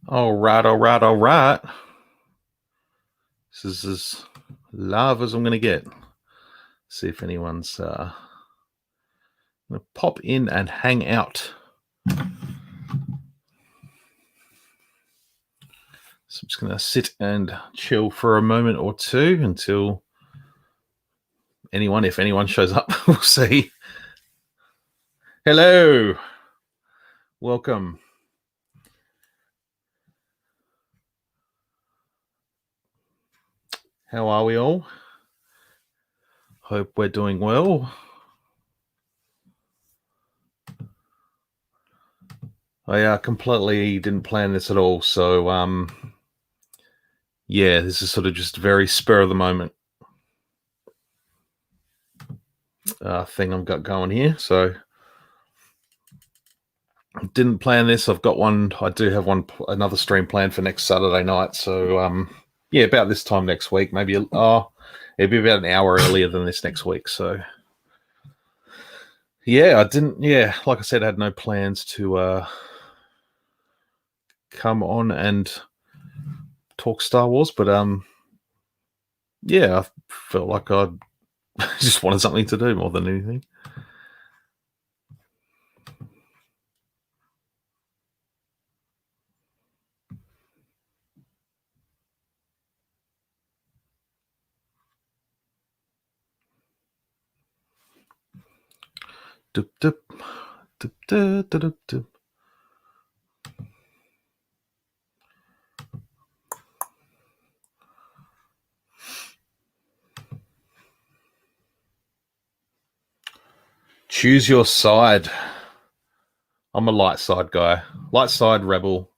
All right, all right, all right. This is as live as I'm going to get. See if anyone's going to pop in and hang out. So I'm just going to sit and chill for a moment or two until if anyone shows up, we'll see. Hello. Welcome. How are we all? Hope we're doing well. I completely didn't plan this at all. So, yeah, this is sort of just very spur of the moment thing I've got going here. So, didn't plan this. I've got one. I do have another stream planned for next Saturday night. So, yeah, about this time next week. Maybe it'd be about an hour earlier than this next week. So, yeah, I didn't. Yeah, like I said, I had no plans to come on and talk Star Wars, but yeah, I felt like I just wanted something to do more than anything. Doop, doop, doop, doop, doop, doop. Choose your side. I'm a light side guy. Light side rebel.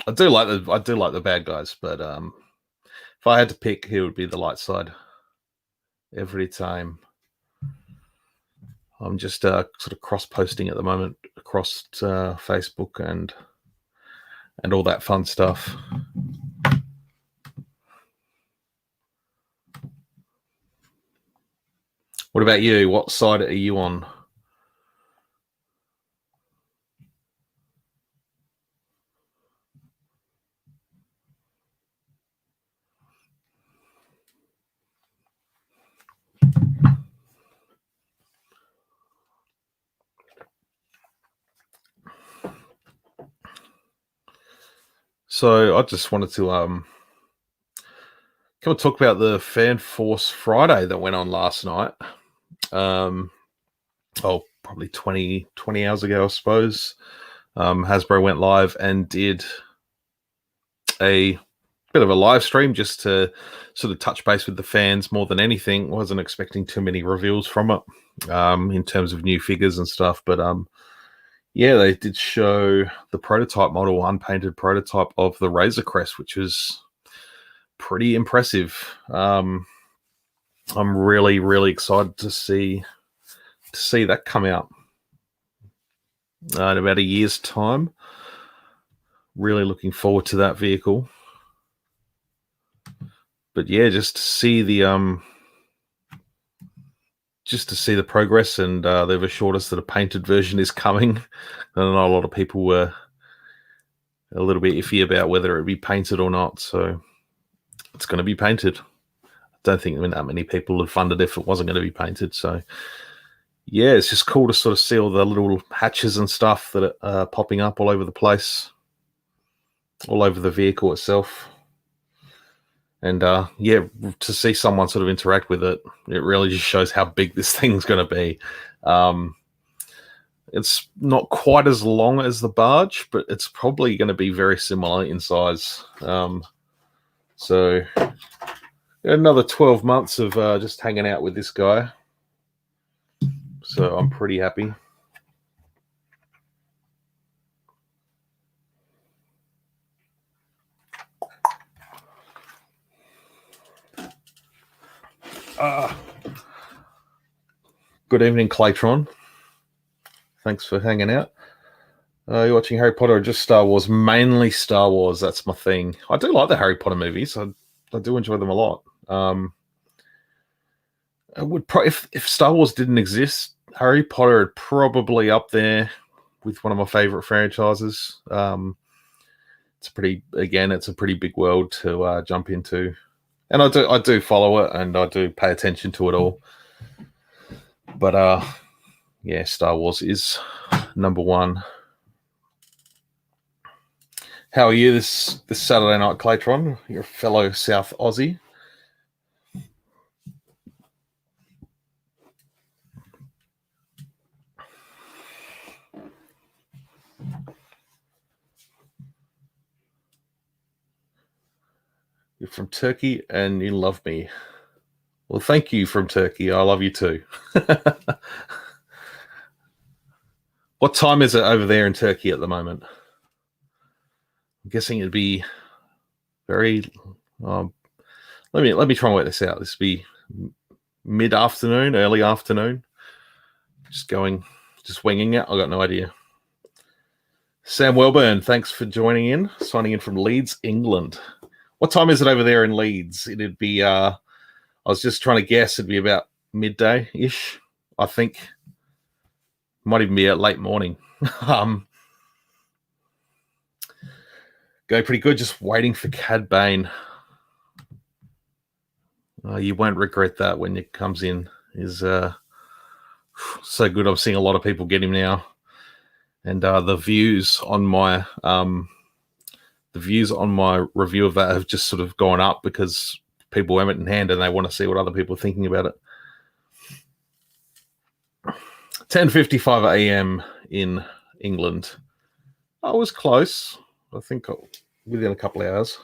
I do like the bad guys, but if I had to pick, he would be the light side every time. I'm just sort of cross-posting at the moment across Facebook and all that fun stuff. What about you? What side are you on? So I just wanted to come and talk about the Fan Force Friday that went on last night. Probably 20 hours ago, I suppose. Hasbro went live and did a bit of a live stream just to sort of touch base with the fans more than anything. Wasn't expecting too many reveals from it in terms of new figures and stuff, but yeah, they did show the prototype model, unpainted prototype of the Razor Crest, which was pretty impressive. I'm really, really excited to see that come out in about a year's time. Really looking forward to that vehicle. But yeah, just to see the progress, and they've assured us that a painted version is coming. I know a lot of people were a little bit iffy about whether it would be painted or not, so it's going to be painted. I don't think that many people would fund it if it wasn't going to be painted. So yeah, it's just cool to sort of see all the little hatches and stuff that are popping up all over the place, all over the vehicle itself. And yeah, to see someone sort of interact with it, it really just shows how big this thing's going to be. It's not quite as long as the barge, but it's probably going to be very similar in size. So another 12 months of just hanging out with this guy. So I'm pretty happy. Good evening, Claytron. Thanks for hanging out. You're watching Harry Potter or just Star Wars? Mainly Star Wars. That's my thing. I do like the Harry Potter movies. I do enjoy them a lot. I would if Star Wars didn't exist, Harry Potter would probably up there with one of my favorite franchises. It's a pretty big world to jump into, and I do follow it and I do pay attention to it all. But yeah, Star Wars is number one. How are you this Saturday night, Claytron? You're a fellow South Aussie. You're from Turkey and you love me. Well, thank you from Turkey. I love you too. What time is it over there in Turkey at the moment? I'm guessing it'd be very. Let me try and work this out. This would be mid-afternoon, early afternoon. Just winging it. I got no idea. Sam Welburn, thanks for joining in. Signing in from Leeds, England. What time is it over there in Leeds? It'd be. I was just trying to guess. It'd be about midday-ish, I think. Might even be a late morning. Go pretty good. Just waiting for Cad Bane. You won't regret that when it comes in. Is so good. I'm seeing a lot of people get him now, and the views on my review of that have just sort of gone up because people have it in hand and they want to see what other people are thinking about it. 10:55 a.m. in England. I was close. I think within a couple of hours.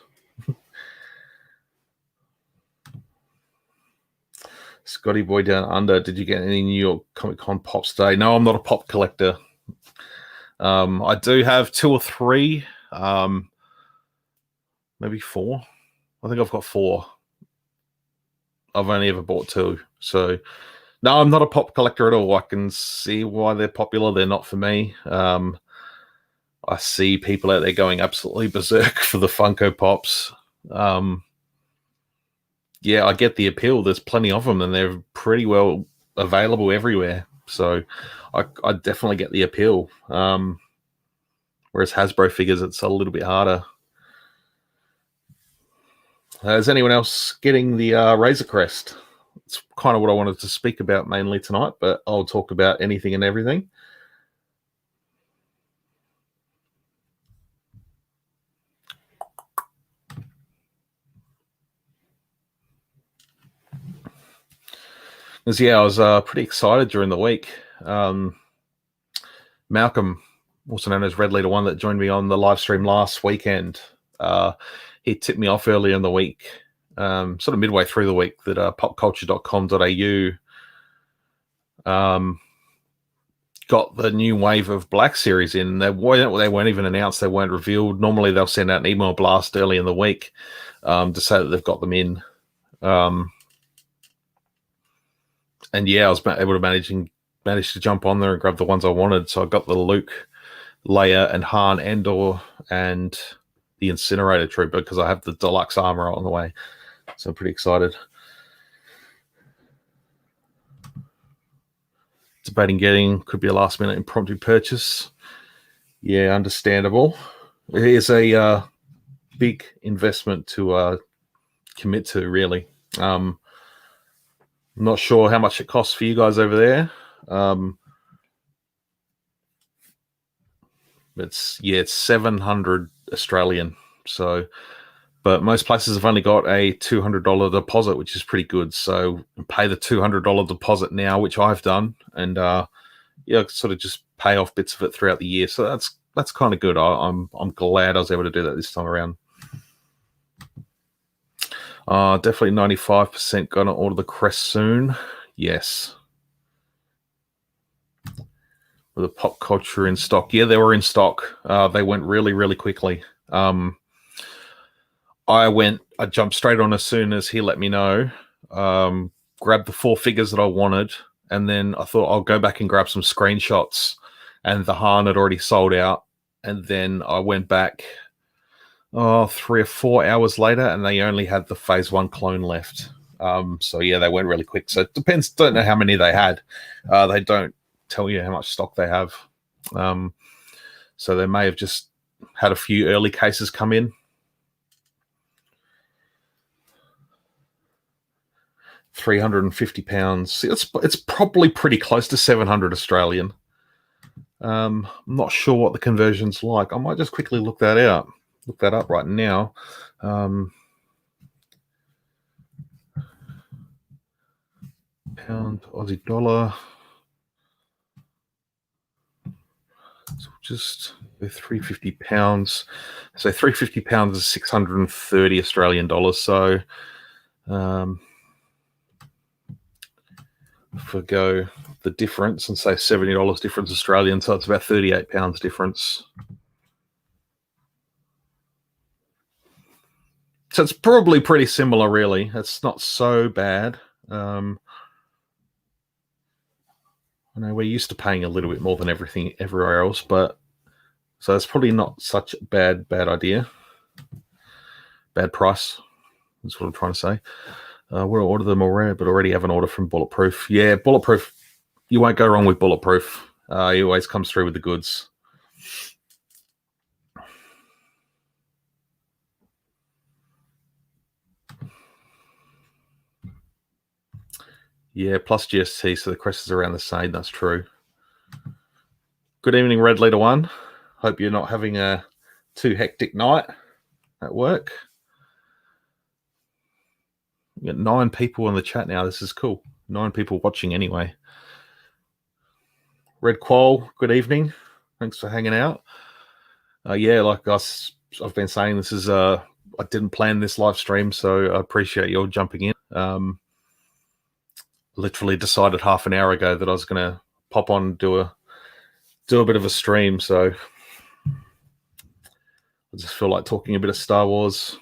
Scotty Boy Down Under, did you get any New York Comic Con pops today? No, I'm not a pop collector. I do have 2 or 3, maybe 4. I think I've got 4. I've only ever bought 2. So, no, I'm not a pop collector at all. I can see why they're popular. They're not for me. I see people out there going absolutely berserk for the Funko Pops. Yeah, I get the appeal. There's plenty of them, and they're pretty well available everywhere. So I definitely get the appeal. Whereas Hasbro figures, it's a little bit harder. Is anyone else getting the Razor Crest? It's kind of what I wanted to speak about mainly tonight, but I'll talk about anything and everything. Because, yeah, I was pretty excited during the week. Malcolm, also known as Red Leader One, that joined me on the live stream last weekend, he tipped me off earlier in the week, sort of midway through the week, that popculture.com.au got the new wave of Black Series in. They weren't even announced. They weren't revealed. Normally they'll send out an email blast early in the week to say that they've got them in. And yeah, I was able to manage to jump on there and grab the ones I wanted. So I got the Luke, Leia, and Han Endor, and the Incinerator Trooper because I have the deluxe armor on the way. So I'm pretty excited. Debating could be a last minute impromptu purchase. Yeah, understandable. It is a big investment to commit to, really. I'm not sure how much it costs for you guys over there. It's 700 Australian. So, but most places have only got a $200 deposit, which is pretty good. So pay the $200 deposit now, which I've done, and sort of just pay off bits of it throughout the year. So that's kind of good. I'm glad I was able to do that this time around. Definitely 95% gonna order the crest soon. Yes. With the pop culture in stock. Yeah, they were in stock. They went really, really quickly. I jumped straight on as soon as he let me know. Grabbed the 4 figures that I wanted, and then I thought I'll go back and grab some screenshots. And the Han had already sold out. And then I went back 3 or 4 hours later, and they only had the Phase 1 clone left. So yeah, they went really quick. So it depends. Don't know how many they had. They don't tell you how much stock they have. So they may have just had a few early cases come in. £350. It's probably pretty close to 700 Australian. I'm not sure what the conversion's like. I might just quickly look that up right now. Pound, Aussie dollar. So just with £350. So £350 is 630 Australian dollars. So forgo the difference and say $70 difference Australian, so it's about £38 difference. So it's probably pretty similar, really. It's not so bad. I know we're used to paying a little bit more than everything everywhere else, but so it's probably not such a bad idea. Bad price. That's what I'm trying to say. We'll order them already, but already have an order from Bulletproof. Yeah, Bulletproof. You won't go wrong with Bulletproof. He always comes through with the goods. Yeah, plus GST, so the crest is around the same. That's true. Good evening, Red Leader 1. Hope you're not having a too hectic night at work. We got 9 people in the chat now. This is cool. 9 people watching anyway. Red Qual, good evening. Thanks for hanging out. Yeah, like I've been saying, this is I didn't plan this live stream, so I appreciate you all jumping in. Literally decided half an hour ago that I was going to pop on and do a bit of a stream, so I just feel like talking a bit of Star Wars.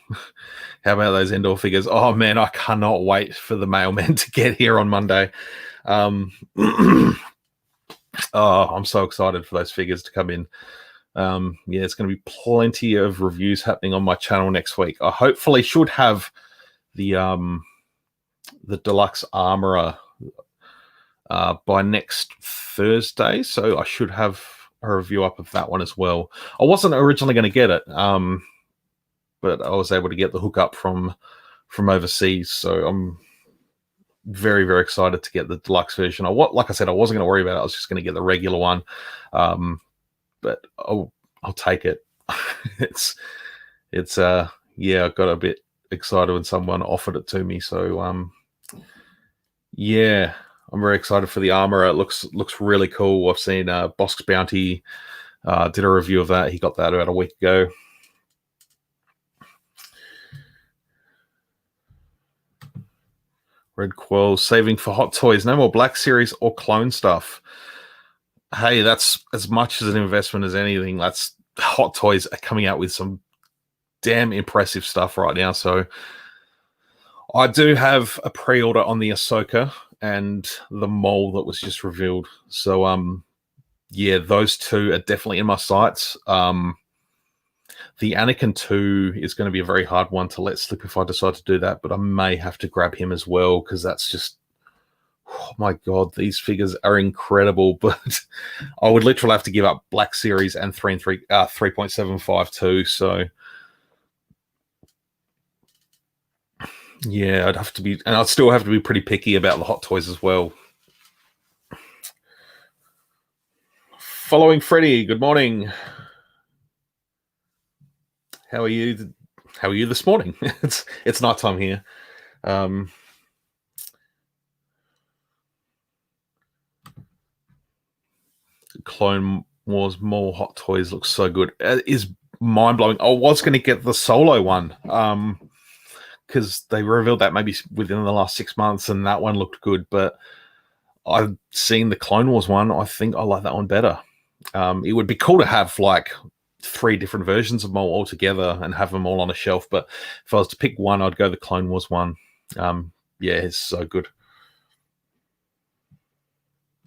How about those Endor figures? Oh man, I cannot wait for the mailman to get here on Monday. Oh, I'm so excited for those figures to come in. Yeah, it's going to be plenty of reviews happening on my channel next week. I hopefully should have the deluxe armorer by next Thursday, so I should have a review up of that one as well. I wasn't originally going to get it, but I was able to get the hookup from overseas, so I'm very, very excited to get the deluxe version. Like I said, I wasn't going to worry about it. I was just going to get the regular one, but I'll take it. it's yeah, I got a bit excited when someone offered it to me, so yeah, I'm very excited for the armor. It looks really cool. I've seen Bosk's Bounty did a review of that. He got that about a week ago. Red Quill, saving for Hot Toys. No more Black Series or clone stuff. Hey, that's as much as an investment as anything. That's Hot Toys are coming out with some damn impressive stuff right now. So I do have a pre-order on the Ahsoka and the Mole that was just revealed. So yeah, those two are definitely in my sights. The Anakin 2 is going to be a very hard one to let slip if I decide to do that, but I may have to grab him as well because that's just, oh my God, these figures are incredible. But I would literally have to give up Black Series and 3.75 too. So yeah, I'd have to be, and I'd still have to be pretty picky about the Hot Toys as well. Following Freddy, good morning. How are you? How are you this morning? It's nighttime here. Clone Wars more Hot Toys looks so good. It is mind blowing. I was going to get the Solo one because they revealed that maybe within the last 6 months, and that one looked good. But I've seen the Clone Wars one. I think I like that one better. It would be cool to have like 3 different versions of Maul all together and have them all on a shelf. But if I was to pick one, I'd go the Clone Wars one. Yeah, it's so good.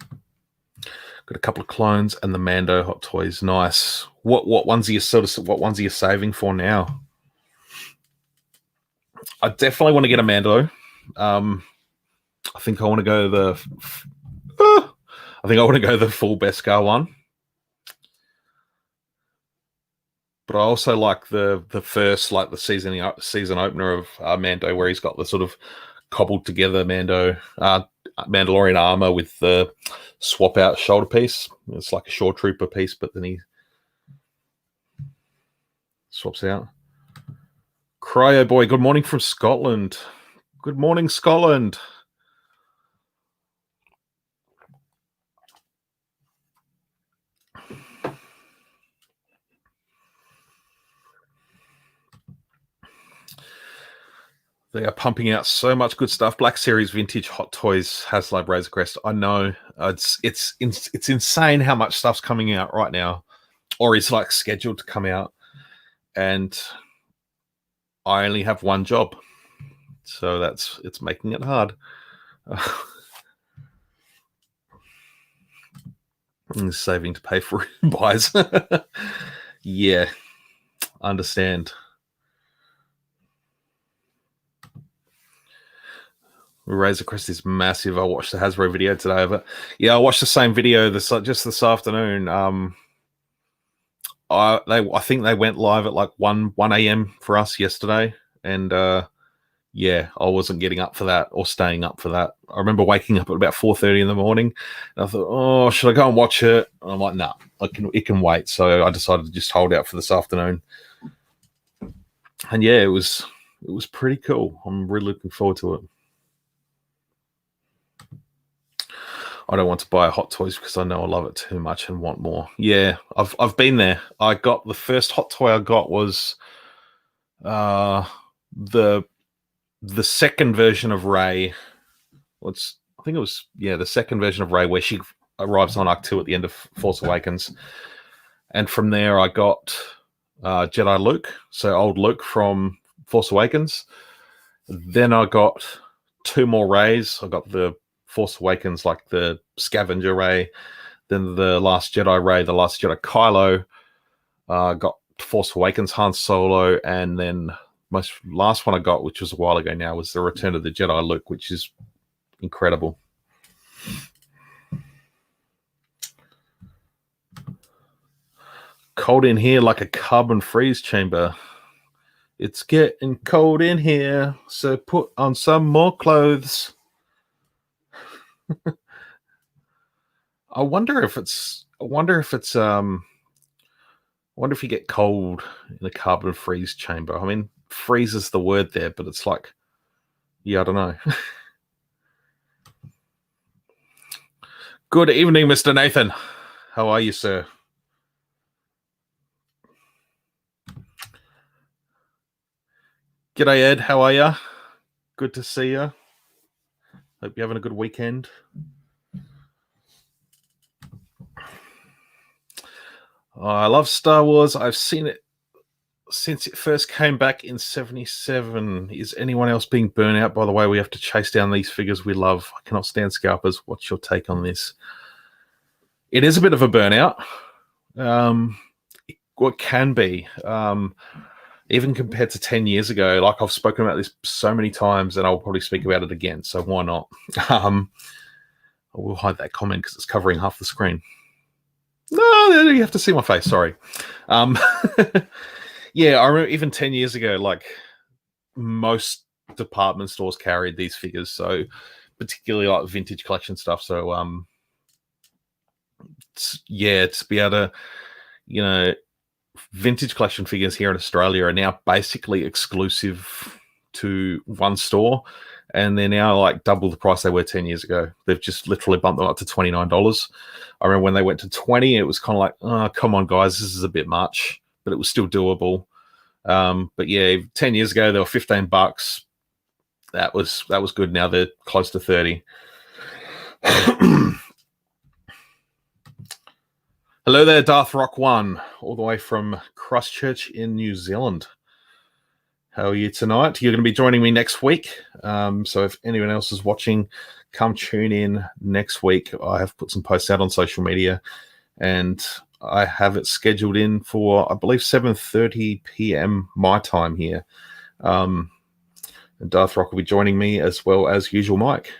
Got a couple of clones and the Mando Hot Toys. Nice. What ones are you saving for now? I definitely want to get a Mando. I think I want to go the full Beskar one. But I also like the first, like the season opener of Mando, where he's got the sort of cobbled together Mandalorian armor with the swap out shoulder piece. It's like a shore trooper piece, but then he swaps out. KRYO Boy, good morning from Scotland. Good morning, Scotland. They are pumping out so much good stuff. Black Series Vintage Hot Toys HasLab Razor Crest. I know it's insane how much stuff's coming out right now, or is like scheduled to come out, and I only have one job, so it's making it hard. Saving to pay for buys. Yeah, understand. Razor Crest is massive. I watched the Hasbro video today of it. Yeah, I watched the same video just this afternoon. I think they went live at like 1 a.m. for us yesterday, and yeah, I wasn't getting up for that or staying up for that. I remember waking up at about 4:30 in the morning, and I thought, oh, should I go and watch it? And I'm like, no, it can wait. So I decided to just hold out for this afternoon. And yeah, it was pretty cool. I'm really looking forward to it. I don't want to buy Hot Toys because I know I love it too much and want more. Yeah, I've been there. I got the first Hot Toy I got was the second version of Rey. I think it was the second version of Rey where she arrives on Arc 2 at the end of Force Awakens, and from there I got Jedi Luke, so old Luke from Force Awakens. Then I got two more Reys. I got the Force Awakens, like the Scavenger Rey, then the Last Jedi Rey, the Last Jedi Kylo. Got Force Awakens Han Solo, and then most last one I got, which was a while ago now, was the Return of the Jedi Luke, which is incredible. Cold in here like a carbon freeze chamber. It's getting cold in here, so put on some more clothes. I wonder if you get cold in a carbon freeze chamber. I mean, freeze is the word there, but it's like, yeah, I don't know. Good evening, Mr. Nathan. How are you, sir? G'day, Ed. How are you? Good to see you. Hope you're having a good weekend. I love Star Wars. I've seen it since it first came back in 77. Is anyone else being burnt out by the way we have to chase down these figures we love? I cannot stand scalpers. What's your take on this? It is a bit of a burnout. What can be, even compared to 10 years ago. Like, I've spoken about this so many times, and I'll probably speak about it again, so why not? I will hide that comment because it's covering half the screen. No, you have to see my face. Sorry. Yeah, I remember even 10 years ago, like, most department stores carried these figures, so particularly like vintage collection stuff. So, to be able to, vintage collection figures here in Australia are now basically exclusive to one store, and they're now like double the price they were 10 years ago. They've just literally bumped them up to $29. I remember when they went to 20, it was kind of like, oh, come on, guys, this is a bit much, but it was still doable. But yeah, 10 years ago, they were $15. That was good. Now they're close to 30. Hello there, Darth Rock 1, all the way from Christchurch in New Zealand. How are you tonight? You're going to be joining me next week. So if anyone else is watching, come tune in next week. I have put some posts out on social media, and I have it scheduled in for, I believe, 7:30 p.m. my time here. And Darth Rock will be joining me, as well as usual Mike.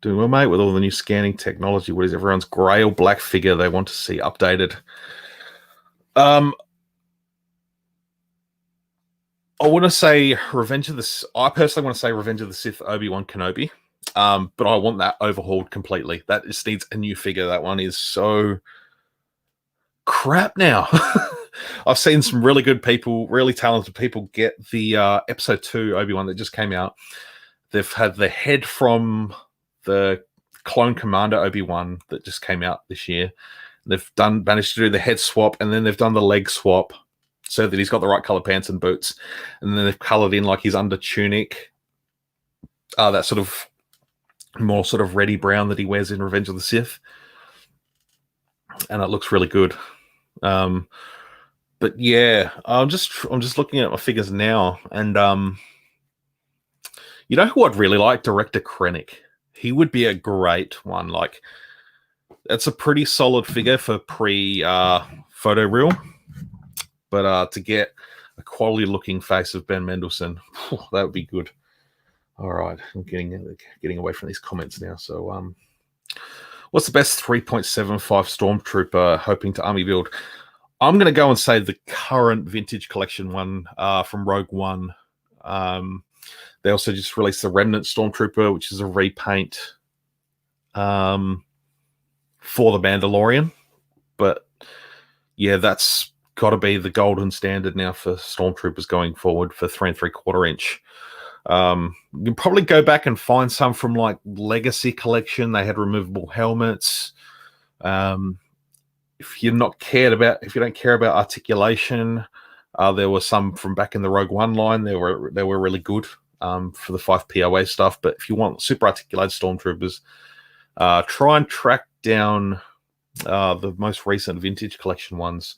Doing well, mate, with all the new scanning technology. What is everyone's grey or black figure they want to see updated? I want to say I personally want to say Revenge of the Sith Obi-Wan Kenobi. But I want that overhauled completely. That just needs a new figure. That one is so crap now. I've seen some really good people, really talented people get the episode 2 Obi-Wan that just came out. They've had the head from the Clone Commander Obi-Wan that just came out this year. They've managed to do the head swap, and then they've done the leg swap so that he's got the right color pants and boots. And then they've colored in like his under tunic, that sort of more sort of reddy brown that he wears in Revenge of the Sith, and it looks really good. But yeah, I'm just looking at my figures now, and you know who I'd really like? Director Krennic. He would be a great one. Like, it's a pretty solid figure for photo real, but to get a quality looking face of Ben Mendelsohn, that would be good. All right, I'm getting away from these comments now. So, what's the best 3.75 stormtrooper hoping to army build? I'm going to go and say the current vintage collection one from Rogue One. They also just released the Remnant Stormtrooper, which is a repaint for the Mandalorian. But yeah, that's got to be the golden standard now for Stormtroopers going forward for 3 3/4 inch. You can probably go back and find some from like Legacy Collection. They had removable helmets. If you don't care about articulation, there were some from back in the Rogue One line. They were really good for the 5 POA stuff. But if you want super articulated Stormtroopers, try and track down the most recent vintage collection ones.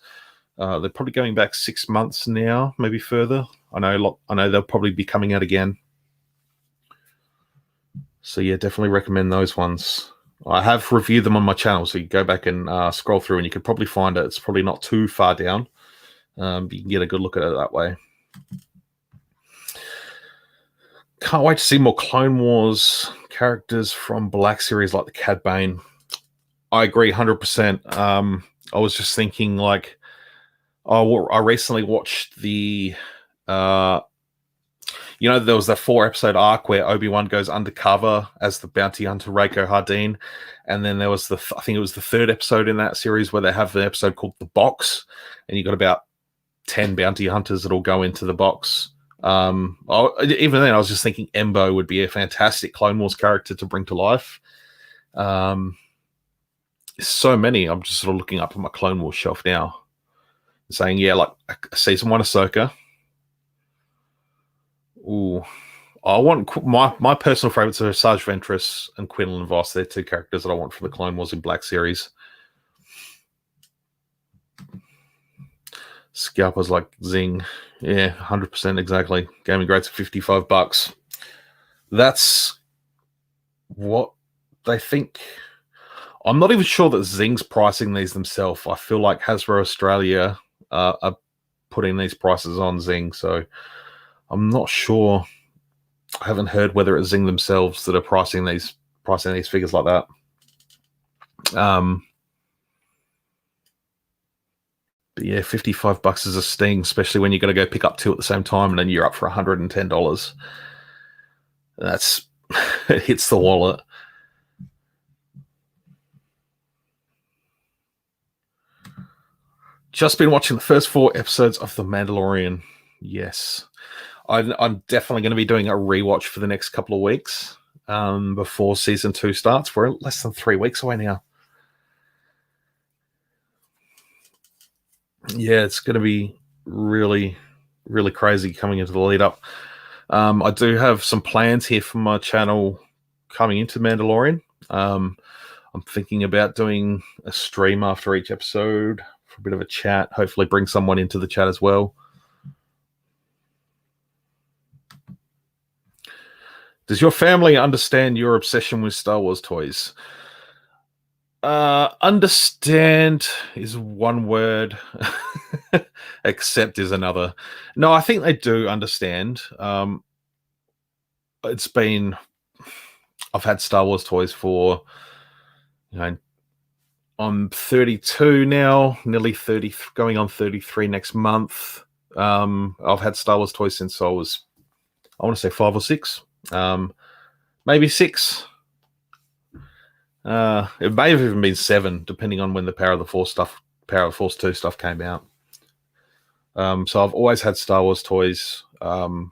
They're probably going back 6 months now, maybe further. I know they'll probably be coming out again. So yeah, definitely recommend those ones. I have reviewed them on my channel, so you go back and scroll through, and you could probably find it. It's probably not too far down. But you can get a good look at it that way. Can't wait to see more Clone Wars characters from Black Series like the Cad Bane. I agree 100%. I was just thinking, like, I recently watched the, there was that 4-episode arc where Obi-Wan goes undercover as the bounty hunter Reiko Hardeen. And then there was I think it was the 3rd episode in that series where they have the episode called The Box. And you got about 10 bounty hunters that all go into the box. Even then, I was just thinking Embo would be a fantastic Clone Wars character to bring to life. So many. I'm just sort of looking up at my Clone Wars shelf now, saying, yeah, like season 1 Ahsoka. Ooh, I want my personal favorites are Sarge Ventress and Quinlan Voss. They're 2 characters that I want for the Clone Wars in Black Series. Scalpers like Zing. Yeah, 100% exactly. Gaming Greats at $55. That's what they think. I'm not even sure that Zing's pricing these themselves. I feel like Hasbro Australia are putting these prices on Zing, so I'm not sure. I haven't heard whether it's Zing themselves that are pricing these figures like that. But yeah, $55 is a sting, especially when you're going to go pick up 2 at the same time, and then you're up for $110. That's it hits the wallet. Just been watching the first 4 episodes of The Mandalorian. Yes, I'm definitely going to be doing a rewatch for the next couple of weeks before season 2 starts. We're less than 3 weeks away now. Yeah, it's going to be really, really crazy coming into the lead up. I do have some plans here for my channel coming into Mandalorian. I'm thinking about doing a stream after each episode for a bit of a chat. Hopefully bring someone into the chat as well. Does your family understand your obsession with Star Wars toys? Understand is one word. Accept is another. No, I think they do understand. It's been I've had Star Wars toys for, I'm 32 now, nearly 30, going on 33 next month. I've had Star Wars toys since I want to say 5 or 6, maybe 6. It may have even been 7, depending on when the Power of the Force 2 stuff came out. So I've always had Star Wars toys. And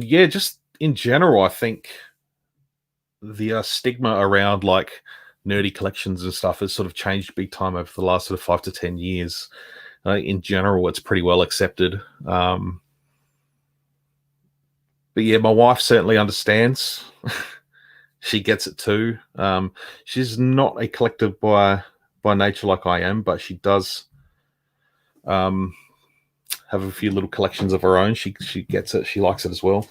yeah, just in general, I think the stigma around like nerdy collections and stuff has sort of changed big time over the last sort of 5 to 10 years. In general, it's pretty well accepted. But yeah, my wife certainly understands. She gets it too. She's not a collector by nature like I am, but she does have a few little collections of her own. She gets it. She likes it as well.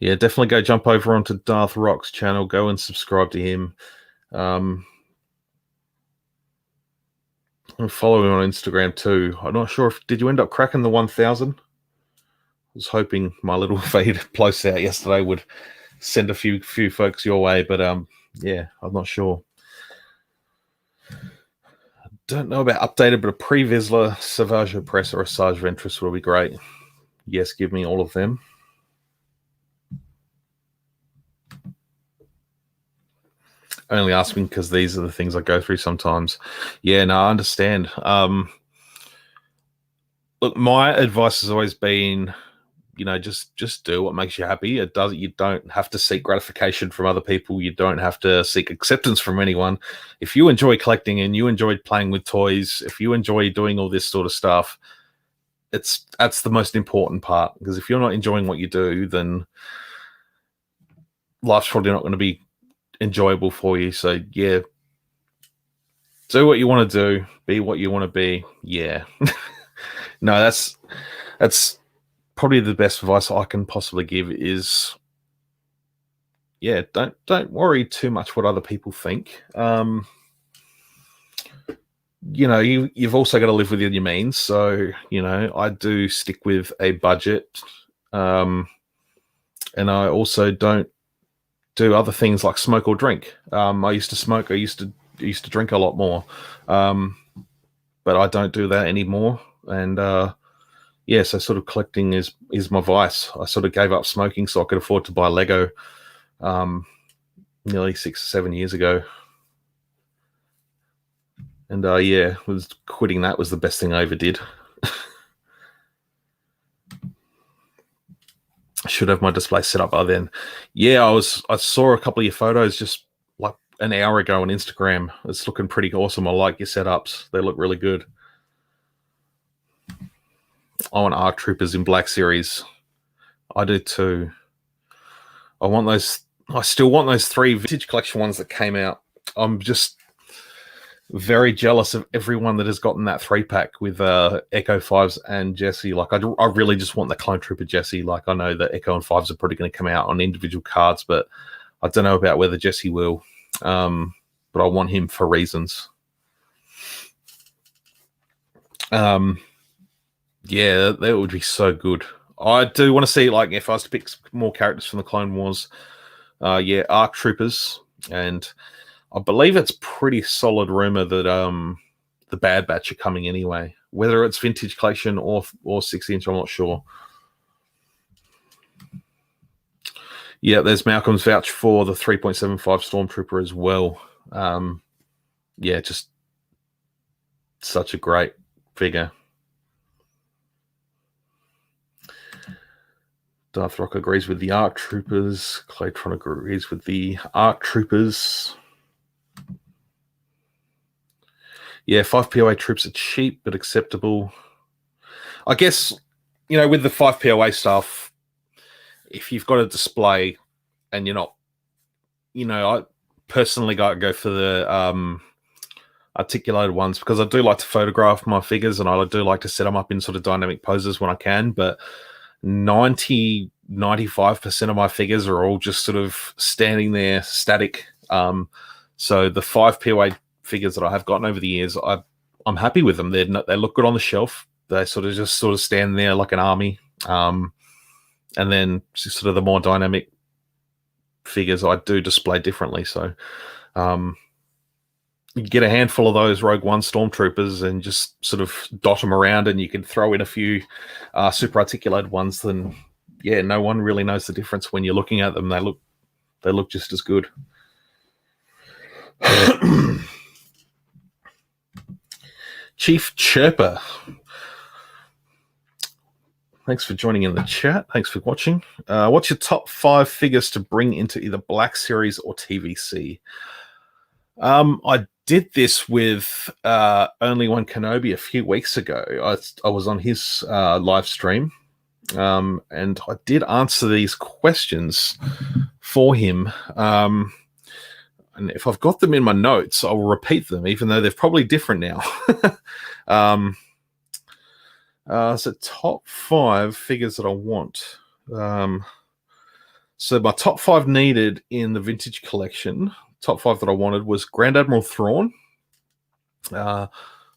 Yeah, definitely go jump over onto Darth Rock's channel. Go and subscribe to him. I'm following him on Instagram too. I'm not sure did you end up cracking the 1,000? I was hoping my little feed post out yesterday would send a few folks your way, but yeah, I'm not sure. I don't know about updated, but a pre-Vizsla, Savage Press, or a Sage Ventress would be great. Yes, give me all of them. Only asking because these are the things I go through sometimes. Yeah, no, I understand. Look, my advice has always been, just do what makes you happy. You don't have to seek gratification from other people. You don't have to seek acceptance from anyone. If you enjoy collecting and you enjoy playing with toys, if you enjoy doing all this sort of stuff, that's the most important part. Because if you're not enjoying what you do, then life's probably not going to be enjoyable for you. So yeah, do what you want to do, be what you want to be. Yeah. No, that's probably the best advice I can possibly give is, yeah, don't worry too much what other people think. You've also got to live within your means. So, I do stick with a budget. And I also don't do other things like smoke or drink. I used to smoke. I used to drink a lot more. But I don't do that anymore. And yeah, so sort of collecting is my vice. I sort of gave up smoking so I could afford to buy Lego nearly 6 or 7 years ago. And yeah, quitting that was the best thing I ever did. I should have my display set up by then. Yeah, I saw a couple of your photos just like an hour ago on Instagram. It's looking pretty awesome. I like your setups. They look really good. I want ARC Troopers in Black Series. I do too. I still want those 3 vintage collection ones that came out. I'm just very jealous of everyone that has gotten that 3-pack with Echo 5s and Jesse. Like, I really just want the Clone Trooper Jesse. Like, I know that Echo and 5s are probably going to come out on individual cards, but I don't know about whether Jesse will. But I want him for reasons. Yeah, that would be so good. I do want to see, like, if I was to pick more characters from the Clone Wars, yeah, ARC Troopers, and I believe it's pretty solid rumor that the Bad Batch are coming anyway. Whether it's vintage collection or 6-inch, I'm not sure. Yeah, there's Malcolm's vouch for the 3.75 Stormtrooper as well. Yeah, just such a great figure. Darth Rock agrees with the ARC Troopers. Claytron agrees with the ARC Troopers. Yeah, 5 POA troops are cheap but acceptable. I guess, with the 5 POA stuff, if you've got a display and you're not, I personally go for the articulated ones because I do like to photograph my figures and I do like to set them up in sort of dynamic poses when I can, but 95% of my figures are all just sort of standing there static. So the 5 POA figures that I have gotten over the years, I'm happy with them. They look good on the shelf. They sort of stand there like an army. And then sort of the more dynamic figures I do display differently. So you get a handful of those Rogue One stormtroopers and just sort of dot them around, and you can throw in a few super articulated ones. Then, yeah, no one really knows the difference when you're looking at them. They look just as good. Chief Chirper, thanks for joining in the chat. Thanks for watching. What's your top 5 figures to bring into either Black Series or TVC? I did this with Only One Kenobi a few weeks ago. I was on his live stream, and I did answer these questions for him. And if I've got them in my notes, I'll repeat them, even though they're probably different now. So top 5 figures that I want. So my top 5 needed in the vintage collection, top 5 that I wanted was Grand Admiral Thrawn,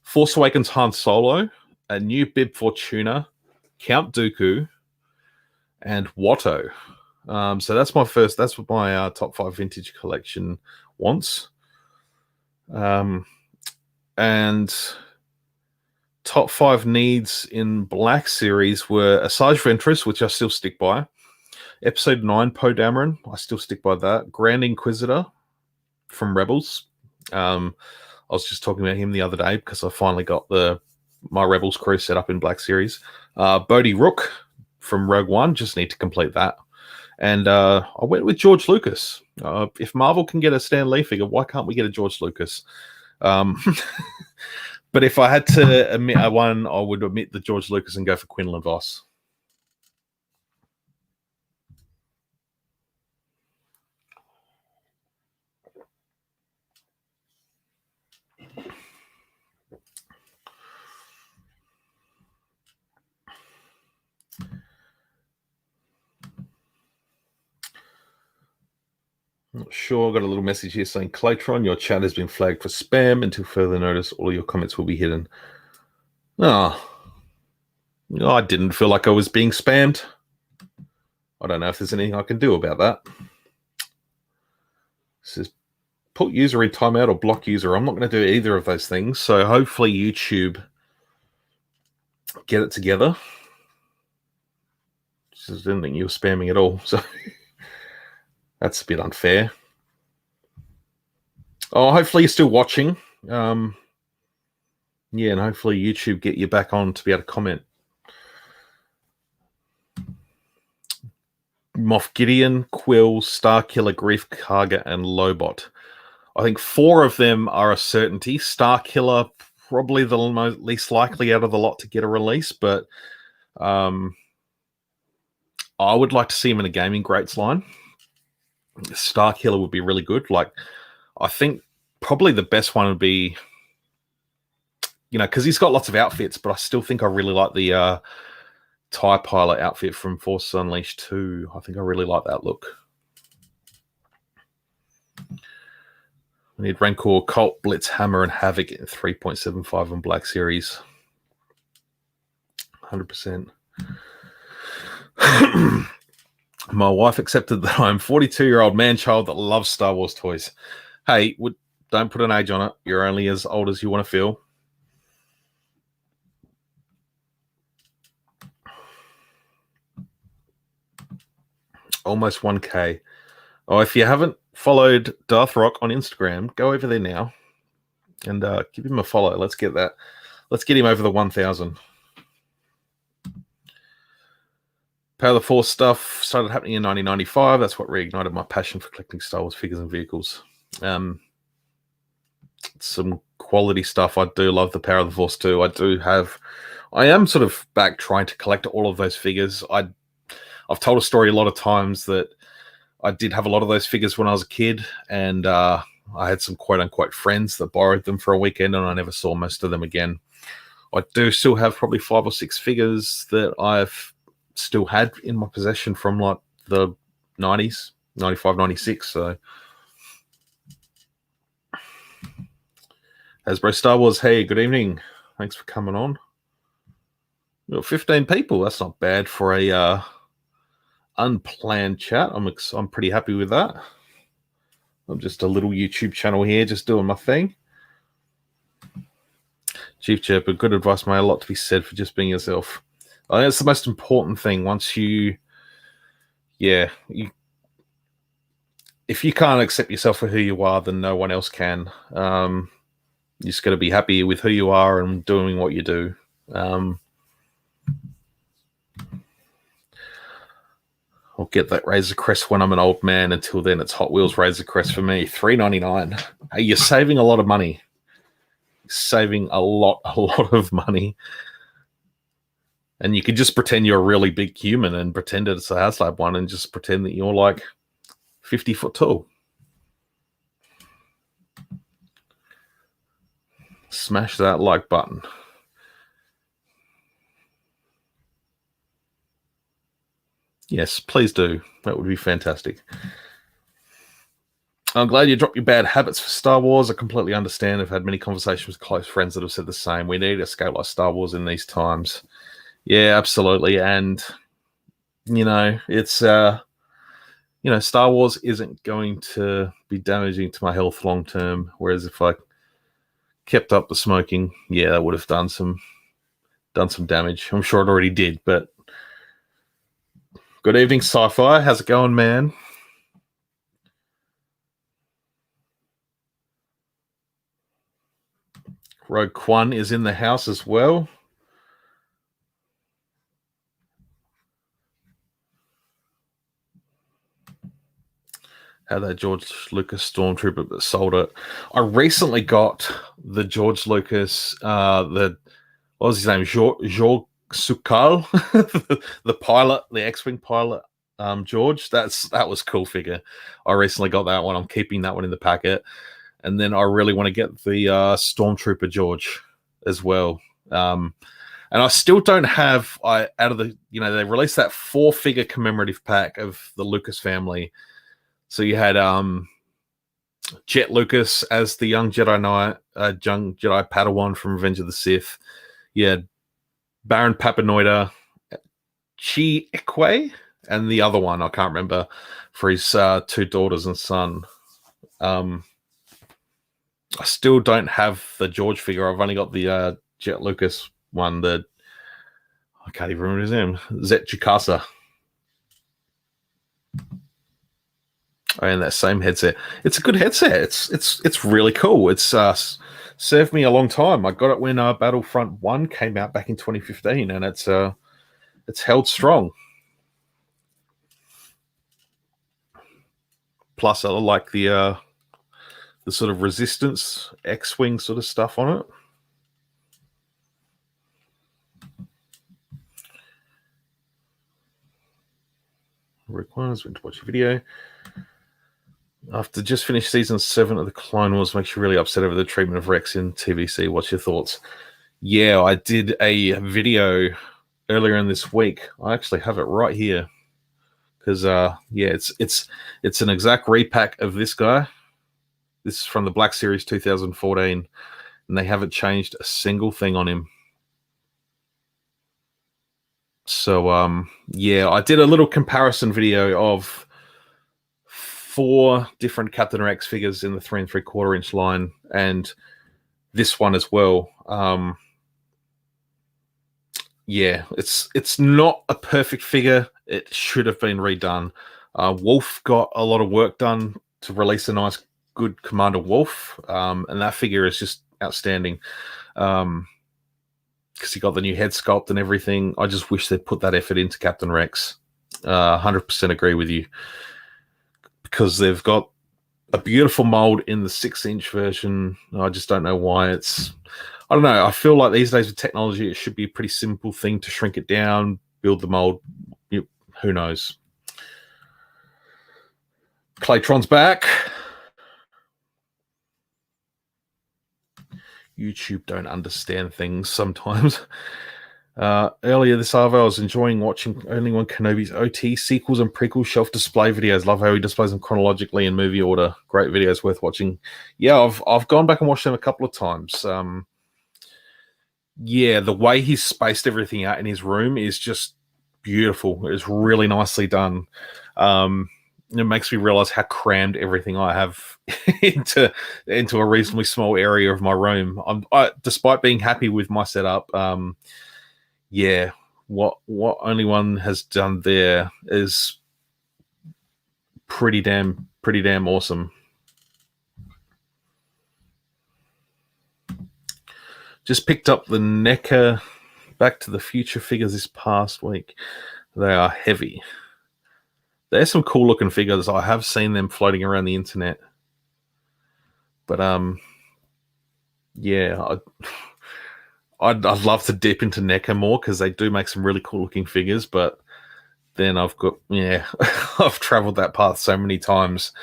Force Awakens Han Solo, a new Bib Fortuna, Count Dooku, and Watto. So that's what my top 5 vintage collection wants. And top 5 needs in Black Series were Asajj Ventress, which I still stick by. Episode 9 Poe Dameron, I still stick by that. Grand Inquisitor from Rebels. I was just talking about him the other day because I finally got my Rebels crew set up in Black Series. Bodhi Rook from Rogue One, just need to complete that. And I went with George Lucas. If Marvel can get a Stan Lee figure, why can't we get a George Lucas? But if I had to admit one, I would omit the George Lucas and go for Quinlan Vos. Not sure. I got a little message here saying, Claytron, your chat has been flagged for spam. Until further notice, all your comments will be hidden. Oh, I didn't feel like I was being spammed. I don't know if there's anything I can do about that. It says, put user in timeout or block user. I'm not going to do either of those things. So hopefully YouTube get it together. I didn't think you were spamming at all. So that's a bit unfair. Oh, hopefully you're still watching. Yeah, and hopefully YouTube get you back on to be able to comment. Moff Gideon, Quill, Starkiller, Grief Karga, and Lobot. I think 4 of them are a certainty. Starkiller, probably the least likely out of the lot to get a release, but I would like to see him in a Gaming Greats line. Starkiller would be really good. Like, I think probably the best one would be, because he's got lots of outfits, but I still think I really like the TIE Pilot outfit from Force Unleashed 2. I think I really like that look. We need Rancor, Colt, Blitz, Hammer, and Havoc in 3.75 on Black Series. 100%. My wife accepted that I'm a 42-year-old man-child that loves Star Wars toys. Hey, don't put an age on it. You're only as old as you want to feel. Almost 1K. Oh, if you haven't followed Darth Rock on Instagram, go over there now and give him a follow. Let's get him over the 1,000. Power of the Force stuff started happening in 1995. That's what reignited my passion for collecting Star Wars figures and vehicles. Some quality stuff. I do love the Power of the Force too. I am sort of back trying to collect all of those figures. I've told a story a lot of times that I did have a lot of those figures when I was a kid, and I had some quote-unquote friends that borrowed them for a weekend, and I never saw most of them again. I do still have probably 5 or 6 figures that I've still had in my possession from like the 90s, 95, 96. So Hasbro Star Wars, hey, good evening. Thanks for coming on. Got 15 people. That's not bad for a unplanned chat. I'm pretty happy with that. I'm just a little YouTube channel here, just doing my thing. Chief Chirper, good advice, mate. A lot to be said for just being yourself. I think that's the most important thing. Once if you can't accept yourself for who you are, then no one else can. You just got to be happy with who you are and doing what you do. I'll get that Razor Crest when I'm an old man. Until then, it's Hot Wheels Razor Crest for me. $3.99. Hey, you're saving a lot of money. Saving a lot of money. And you can just pretend you're a really big human and pretend it's a HasLab one and just pretend that you're like 50 foot tall. Smash that like button. Yes, please do. That would be fantastic. I'm glad you dropped your bad habits for Star Wars. I completely understand. I've had many conversations with close friends that have said the same. We need a scale like Star Wars in these times. Yeah, absolutely. And, it's, Star Wars isn't going to be damaging to my health long term. Whereas if I kept up the smoking, yeah, that would have done some damage. I'm sure it already did, but good evening, Sci-Fi. How's it going, man? Rogue One is in the house as well. Had that George Lucas Stormtrooper but sold it. I recently got the George Lucas, what was his name? George Sukal, the pilot, the X-Wing pilot, George. That was a cool figure. I recently got that one. I'm keeping that one in the packet. And then I really want to get the Stormtrooper George as well. And I still don't have, out of the, they released that 4-figure commemorative pack of the Lucas family. So you had Jet Lucas as the young Jedi Knight, young Jedi Padawan from Revenge of the Sith. You had Baron Papanoida, Chi Ekwe, and the other one, I can't remember, for his 2 daughters and son. I still don't have the George figure. I've only got the Jet Lucas one, I can't even remember his name, Zet Chikasa. And that same headset. It's a good headset. It's really cool. It's served me a long time. I got it when Battlefront 1 came out back in 2015, and it's held strong. Plus, I like the sort of Resistance X-Wing sort of stuff on it. Requires when to watch a video. After just finished season 7 of the Clone Wars, makes you really upset over the treatment of Rex in TVC. What's your thoughts? Yeah, I did a video earlier in this week. I actually have it right here because it's an exact repack of this guy. This is from the Black Series 2014, and they haven't changed a single thing on him. So I did a little comparison video of 4 different Captain Rex figures in the 3 3/4 inch line, and this one as well. It's not a perfect figure. It should have been redone. Wolf got a lot of work done to release a nice, good Commander Wolf, and that figure is just outstanding. Because he got the new head sculpt and everything. I just wish they'd put that effort into Captain Rex. 100% agree with you. Because they've got a beautiful mold in the 6-inch version. I just don't know why it's... I don't know. I feel like these days with technology, it should be a pretty simple thing to shrink it down, build the mold. Who knows? Claytron's back. YouTube don't understand things sometimes. Earlier this hour, I was enjoying watching Obi-Wan Kenobi's OT sequels and prequel shelf display videos. Love how he displays them chronologically in movie order. Great videos, worth watching. Yeah, I've gone back and watched them a couple of times. yeah, the way he's spaced everything out in his room is just beautiful. It's really nicely done. It makes me realize how crammed everything I have into a reasonably small area of my room. Despite being happy with my setup, yeah, what only one has done there is pretty damn awesome. Just picked up the NECA Back to the Future figures this past week. They are heavy. There's some cool looking figures. I have seen them floating around the internet. But yeah, I'd love to dip into NECA more because they do make some really cool looking figures. But then I've got, yeah, I've traveled that path so many times.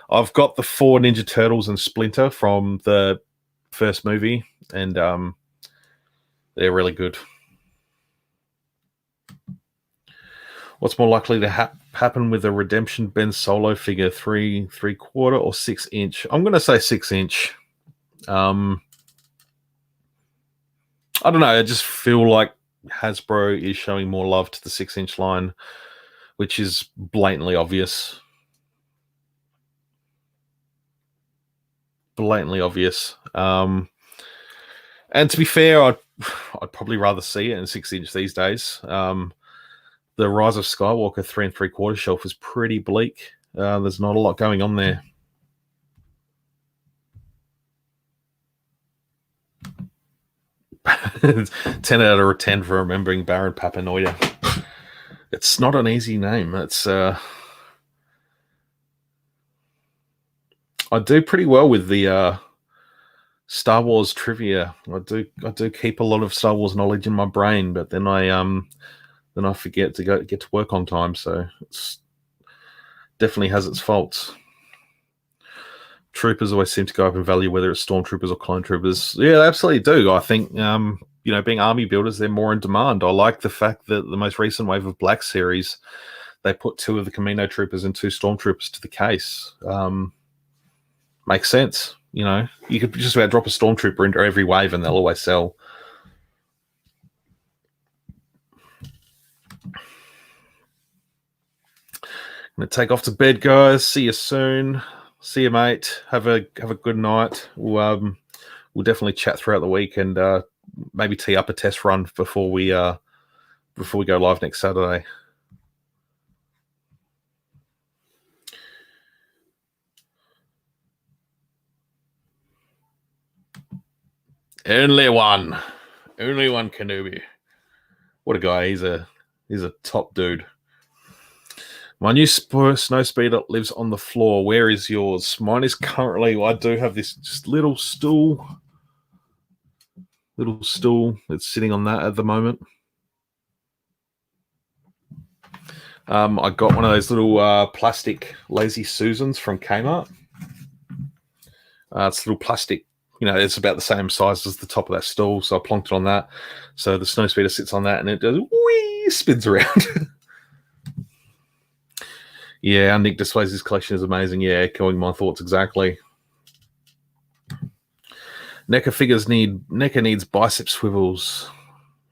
I've got the 4 Ninja Turtles and Splinter from the first movie, and they're really good. What's more likely to happen with a Redemption Ben Solo figure, 3/4 or 6 inch? I'm going to say 6 inch. I don't know. I just feel like Hasbro is showing more love to the 6 inch line, which is blatantly obvious. And to be fair, I'd probably rather see it in 6 inch these days. The Rise of Skywalker 3 3/4 shelf is pretty bleak. There's not a lot going on there. Ten out of 10 for remembering Baron Papanoida. It's not an easy name. It's I do pretty well with the Star Wars trivia. I do keep a lot of Star Wars knowledge in my brain, but then I forget to get to work on time. So it's definitely has its faults. Troopers always seem to go up in value, whether it's stormtroopers or clone troopers. Yeah, they absolutely do. I think being army builders, they're more in demand. I like the fact that the most recent wave of Black Series, they put 2 of the Camino troopers and 2 stormtroopers to the case. Makes sense. You could just about drop a stormtrooper into every wave and they'll always sell. I'm gonna take off to bed, guys. See you soon. See you, mate. Have a good night. We'll definitely chat throughout the week and maybe tee up a test run before we go live next Saturday. Only one Kenobi. What a guy! He's a top dude. My new snowspeeder lives on the floor. Where is yours? Mine is currently. I do have this just little stool. It's sitting on that at the moment. I got one of those little plastic Lazy Susans from Kmart. It's a little plastic. It's about the same size as the top of that stool, so I plonked it on that. So the snowspeeder sits on that, and it does spins around. Yeah, Nick displays his collection is amazing. Yeah, echoing my thoughts exactly. NECA needs bicep swivels.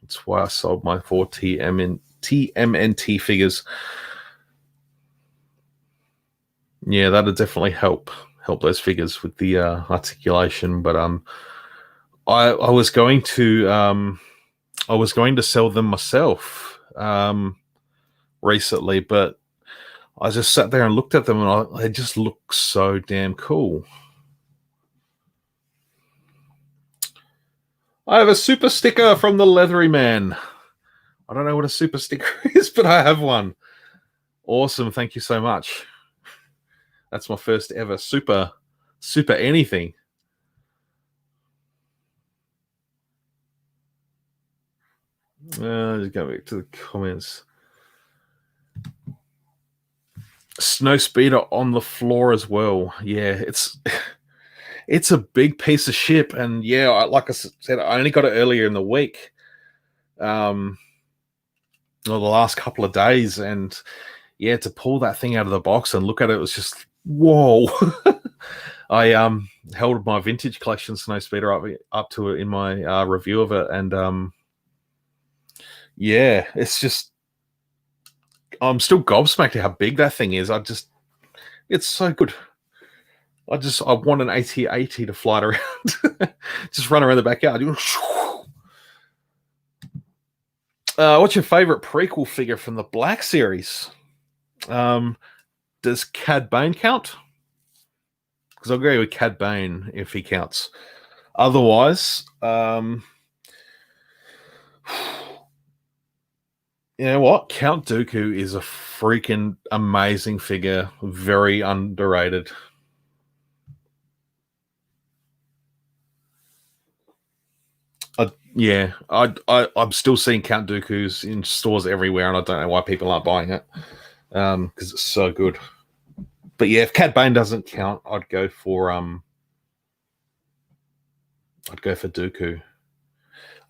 That's why I sold my 4 TMNT figures. Yeah, that'd definitely help those figures with the articulation. But I was going to sell them myself recently, but I just sat there and looked at them, and they just look so damn cool. I have a super sticker from the Leathery Man. I don't know what a super sticker is, but I have one. Awesome. Thank you so much. That's my first ever super anything. Just go back to the comments. Snowspeeder on the floor as well. Yeah, it's a big piece of shit, and yeah, like I said, I only got it earlier in the week, or the last couple of days, and yeah, to pull that thing out of the box and look at it was just whoa. I held my vintage collection Snowspeeder up to it in my review of it, and yeah, it's just I'm still gobsmacked at how big that thing is. It's so good. I want an AT-AT to fly it around, just run around the backyard. What's your favorite prequel figure from the Black series? Does Cad Bane count? Because I'll agree with Cad Bane if he counts. Otherwise, you know what? Count Dooku is a freaking amazing figure, very underrated. I'm still seeing Count Dooku's in stores everywhere, and I don't know why people aren't buying it, because it's so good. But yeah, if Cad Bane doesn't count, I'd go for Dooku.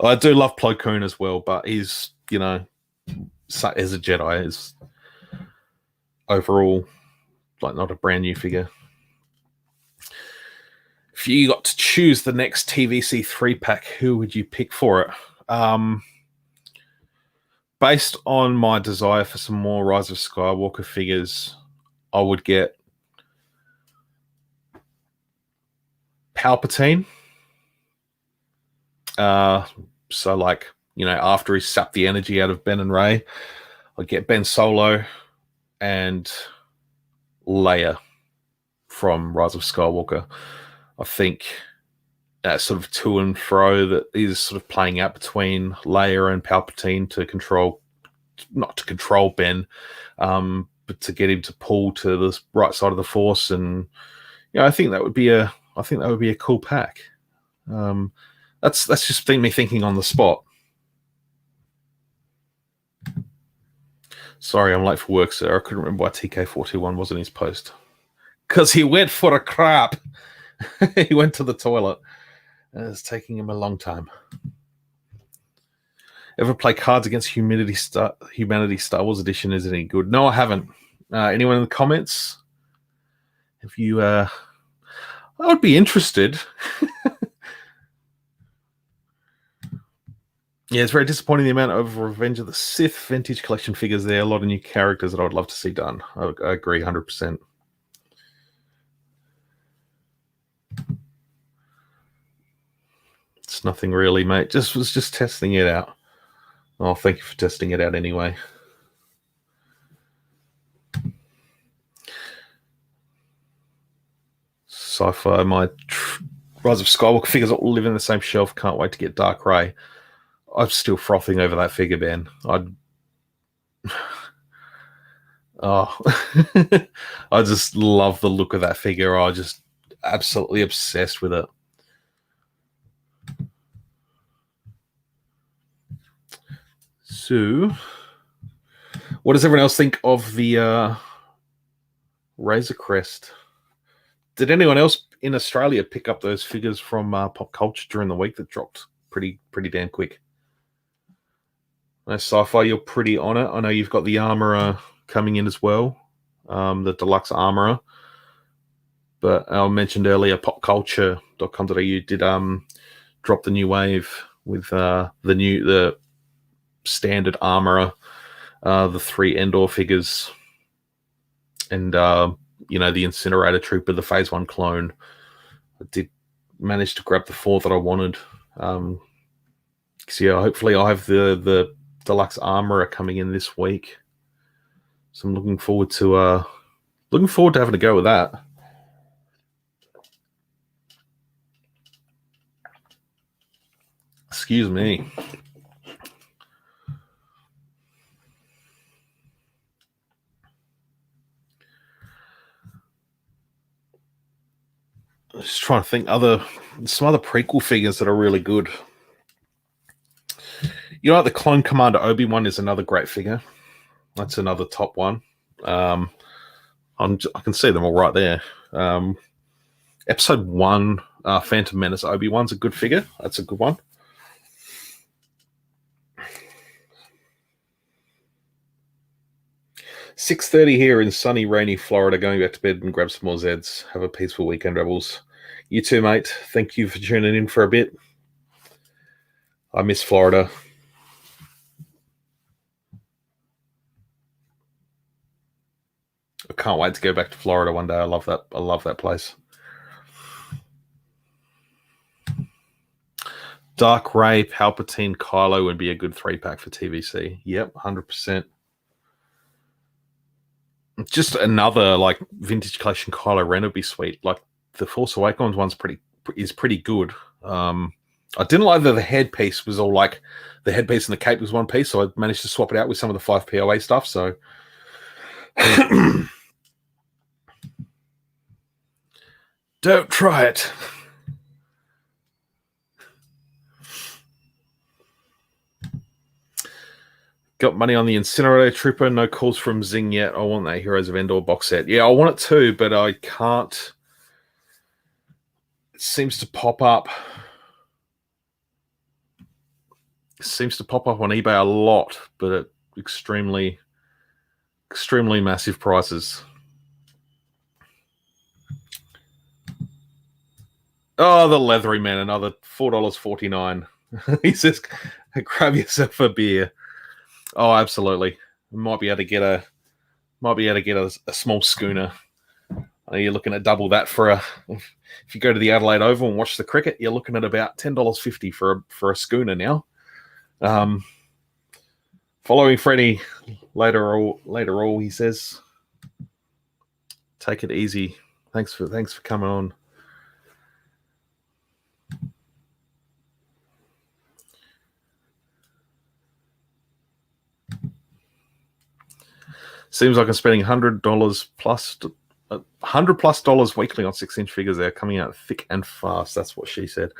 I do love Plo Koon as well, but he's, you know, as a Jedi, is overall like not a brand new figure. If you got to choose the next TVC 3-pack, who would you pick for it? Based on my desire for some more Rise of Skywalker figures, I would get Palpatine. So, like, you know, after he sapped the energy out of Ben and Rey, I'd get Ben Solo and Leia from Rise of Skywalker. I think that sort of to and fro that is sort of playing out between Leia and Palpatine not to control Ben, but to get him to pull to the right side of the Force. And I think that would be a cool pack. That's just me thinking on the spot. Sorry, I'm late for work, sir. I couldn't remember why TK421 wasn't his post. Because he went for a crap. He went to the toilet. It's taking him a long time. Ever play Cards Against Humanity Star Wars Edition? Is it any good? No, I haven't. Anyone in the comments? If you, I would be interested. Yeah, it's very disappointing the amount of Revenge of the Sith vintage collection figures there. A lot of new characters that I would love to see done. I agree 100%. It's nothing really, mate. Was just testing it out. Oh, thank you for testing it out anyway. Sci-fi, my Rise of Skywalker figures all live in the same shelf. Can't wait to get Dark Ray. I'm still frothing over that figure, Ben. I just love the look of that figure. I just absolutely obsessed with it. So, what does everyone else think of the Razor Crest? Did anyone else in Australia pick up those figures from Pop Culture during the week that dropped pretty damn quick? No, Sci-Fi, you're pretty on it. I know you've got the Armorer coming in as well, the Deluxe Armorer. But I mentioned earlier, popculture.com.au did drop the new wave with the standard Armorer, the 3 Endor figures, and the Incinerator Trooper, the Phase 1 clone. I did manage to grab the 4 that I wanted. So yeah, hopefully I have the Deluxe Armorer coming in this week. So I'm looking forward to having a go with that. Excuse me. Just trying to think some other prequel figures that are really good. The Clone Commander Obi-Wan is another great figure. That's another top one. I can see them all right there. Episode 1, Phantom Menace Obi-Wan's a good figure. That's a good one. 6:30 here in sunny, rainy Florida. Going back to bed and grab some more Zeds. Have a peaceful weekend, Rebels. You too, mate. Thank you for tuning in for a bit. I miss Florida. I can't wait to go back to Florida one day. I love that. I love that place. Dark Ray, Palpatine, Kylo would be a good 3-pack for TVC. Yep, 100%. Just another like vintage collection Kylo Ren would be sweet. Like the Force Awakens one's pretty good. I didn't like that the headpiece was all like the headpiece and the cape was one piece, so I managed to swap it out with some of the 5 POA stuff. So don't try it. Got money on the Incinerator Trooper. No calls from Zing yet. I want that Heroes of Endor box set. Yeah, I want it too, but I can't. It seems to pop up. It seems to pop up on eBay a lot, but at extremely massive prices. Oh, the Leathery Man, another $4.49. He says, grab yourself a beer. Oh, absolutely. Might be able to get a small schooner. You're looking at double that for if you go to the Adelaide Oval and watch the cricket, you're looking at about $10.50 for a schooner now. Following Freddie later all, he says, take it easy. Thanks for coming on. Seems like I'm spending $100 plus $100+ weekly on 6-inch figures. They're coming out thick and fast. That's what she said.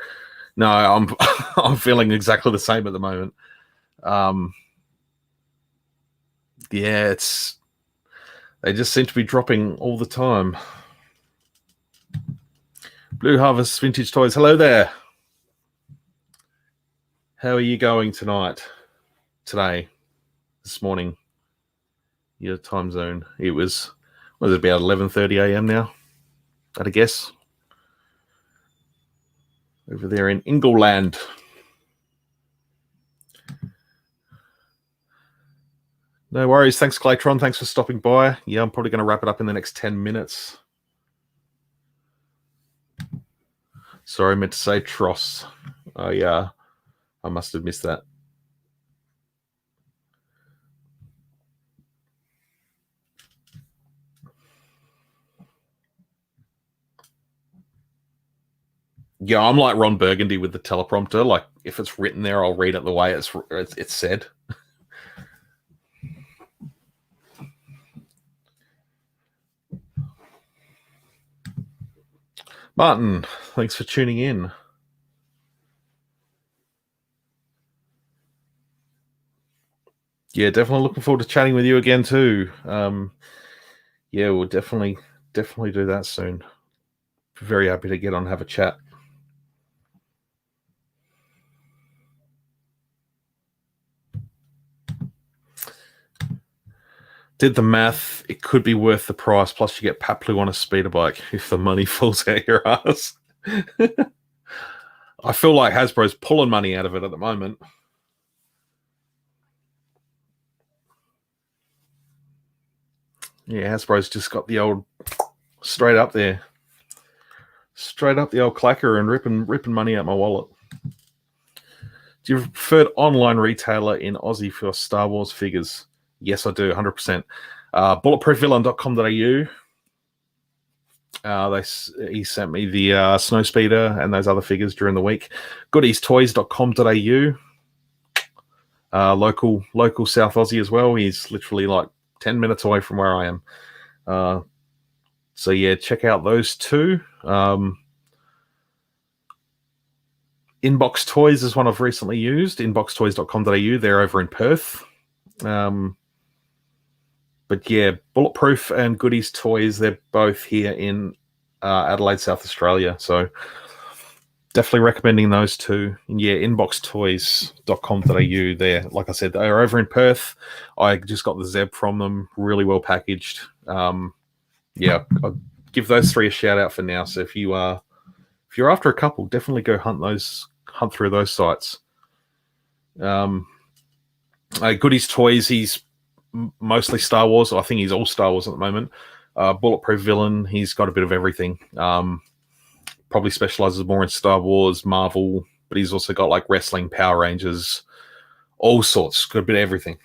No, I'm feeling exactly the same at the moment. Yeah, they just seem to be dropping all the time. Blue Harvest Vintage Toys. Hello there. How are you going today, this morning? Your time zone. It was about 11:30 a.m. now, I'd guess. Over there in England. No worries. Thanks, Claytron. Thanks for stopping by. Yeah, I'm probably going to wrap it up in the next 10 minutes. Sorry, I meant to say Tross. Oh, yeah. I must have missed that. Yeah, I'm like Ron Burgundy with the teleprompter. Like, if it's written there, I'll read it the way it's said. Martin, thanks for tuning in. Yeah, definitely looking forward to chatting with you again too. Yeah, we'll definitely do that soon. Very happy to get on and have a chat. Did the math, it could be worth the price, plus you get Paplu on a speeder bike if the money falls out your ass. I feel like Hasbro's pulling money out of it at the moment. Yeah, Hasbro's just got the old straight up there. Straight up the old clacker and ripping money out my wallet. Do you have a preferred online retailer in Aussie for Star Wars figures? Yes, I do, 100%. Bulletproofvillain.com.au. He sent me the Snowspeeder and those other figures during the week. Goodiestoys.com.au. Local South Aussie as well. He's literally like 10 minutes away from where I am. So yeah, check out those two. Inbox Toys is one I've recently used. Inboxtoys.com.au. They're over in Perth. But yeah, Bulletproof and Goodies Toys, they're both here in Adelaide, South Australia. So definitely recommending those two. And yeah, inboxtoys.com.au there. Like I said, they are over in Perth. I just got the Zeb from them, really well packaged. Yeah, I'll give those three a shout out for now. So if you're after a couple, definitely go hunt through those sites. Goodies Toys, he's mostly Star Wars. I think he's all Star Wars at the moment. Bulletproof Villain, he's got a bit of everything. Probably specializes more in Star Wars, Marvel, but he's also got like wrestling, Power Rangers, all sorts. Got a bit of everything.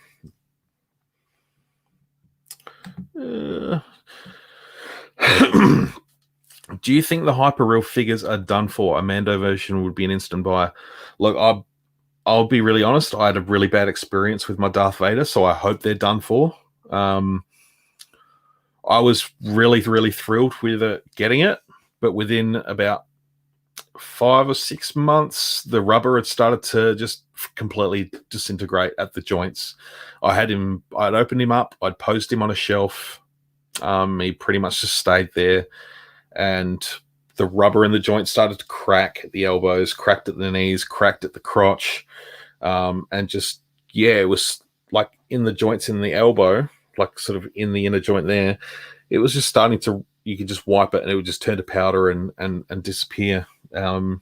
Do you think the hyperreal figures are done for? A Mando version would be an instant buy. Look, I'll be really honest. I had a really bad experience with my Darth Vader, so I hope they're done for. I was really, really thrilled with getting it, but within about 5 or 6 months, the rubber had started to just completely disintegrate at the joints. I'd opened him up, I'd posed him on a shelf. He pretty much just stayed there, and the rubber in the joint started to crack at the elbows, cracked at the knees, cracked at the crotch, and just, yeah, it was like in the joints in the elbow, like sort of in the inner joint there, it was just starting to, you could just wipe it and it would just turn to powder and disappear. And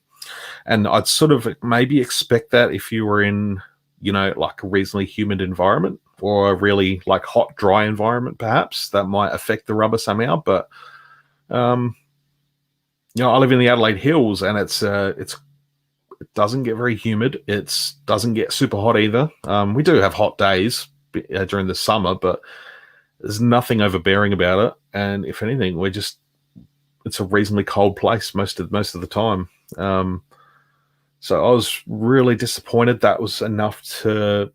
I'd sort of maybe expect that if you were in, like a reasonably humid environment or a really like hot, dry environment, perhaps that might affect the rubber somehow. But, I live in the Adelaide Hills and it doesn't get very humid. It doesn't get super hot either. We do have hot days during the summer, but there's nothing overbearing about it. And if anything, it's a reasonably cold place most of the time. So I was really disappointed. That was enough to,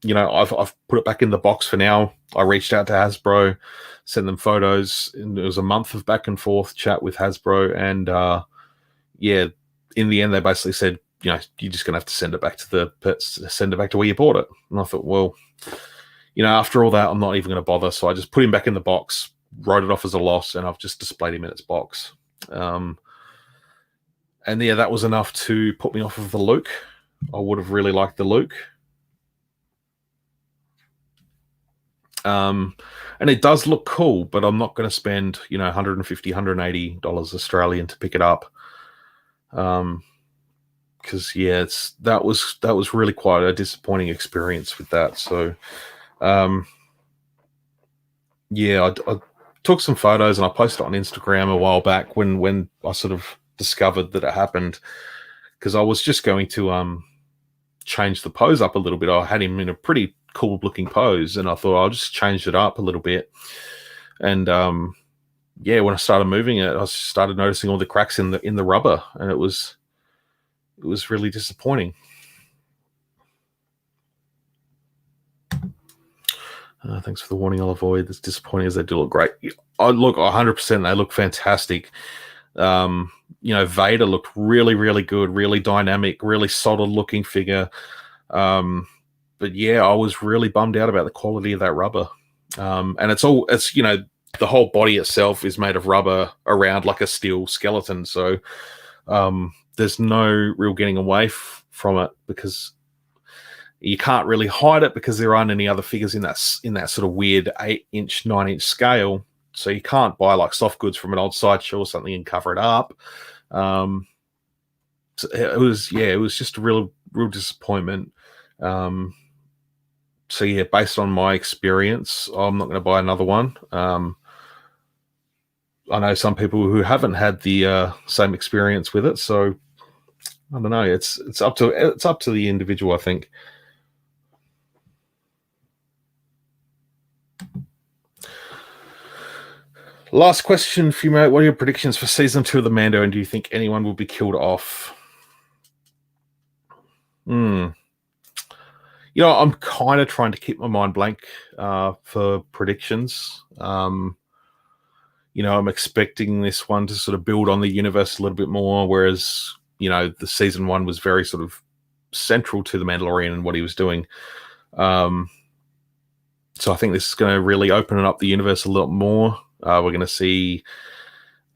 I've put it back in the box for now. I reached out to Hasbro, sent them photos, and it was a month of back and forth chat with Hasbro. And in the end, they basically said, you're just going to have to send it back to where you bought it. And I thought, well, after all that, I'm not even going to bother. So I just put him back in the box, wrote it off as a loss, and I've just displayed him in its box. And yeah, that was enough to put me off of the Luke. I would have really liked the Luke. And it does look cool, but I'm not going to spend, $150, $180 Australian to pick it up. Because that was really quite a disappointing experience with that. So, I took some photos and I posted it on Instagram a while back when I sort of discovered that it happened, because I was just going to change the pose up a little bit. I had him in a pretty cool looking pose and I thought I'll just change it up a little bit. And when I started moving it, I started noticing all the cracks in the rubber, and it was really disappointing. Thanks for the warning. I'll avoid. As disappointing as they do look great. I look 100%. They look fantastic. Vader looked really, really good, really dynamic, really solid looking figure. But yeah, I was really bummed out about the quality of that rubber. And it's the whole body itself is made of rubber around like a steel skeleton. So there's no real getting away from it, because you can't really hide it, because there aren't any other figures in that sort of weird 8-inch, 9-inch scale. So you can't buy like soft goods from an old sideshow or something and cover it up. So it was just a real disappointment. So yeah, based on my experience, I'm not going to buy another one. I know some people who haven't had the same experience with it, so I don't know. It's up to the individual, I think. Last question for you, mate. What are your predictions for season 2 of the Mando, and do you think anyone will be killed off? I'm kind of trying to keep my mind blank for predictions. I'm expecting this one to sort of build on the universe a little bit more, whereas, the season 1 was very sort of central to the Mandalorian and what he was doing. So I think this is going to really open up the universe a lot more. We're going to see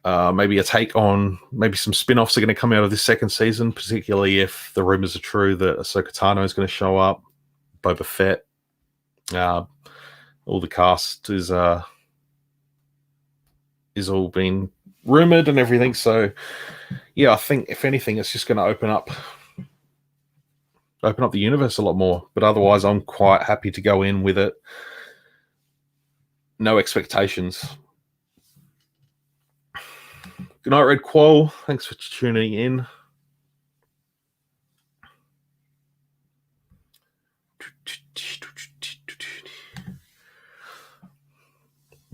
maybe a take on maybe some spin-offs are going to come out of this second season, particularly if the rumors are true that Ahsoka Tano is going to show up, Boba Fett, all the cast is all been rumored and everything. So yeah, I think if anything, it's just going to open up the universe a lot more. But otherwise, I'm quite happy to go in with it. No expectations. Good night, Red Qual. Thanks for tuning in.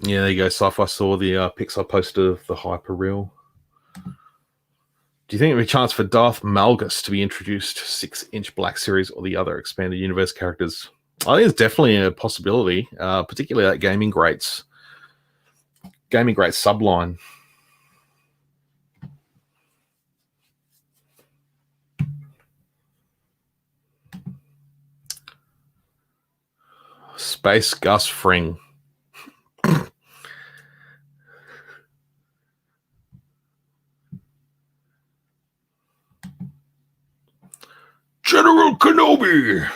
Yeah, there you go, Sci-Fi. Saw the Pixar poster of the Hyperreal. Do you think there'd be a chance for Darth Malgus to be introduced, 6-inch Black Series, or the other expanded universe characters? I think it's definitely a possibility, particularly that Gaming Greats subline. Space Gus Fring. General Kenobi.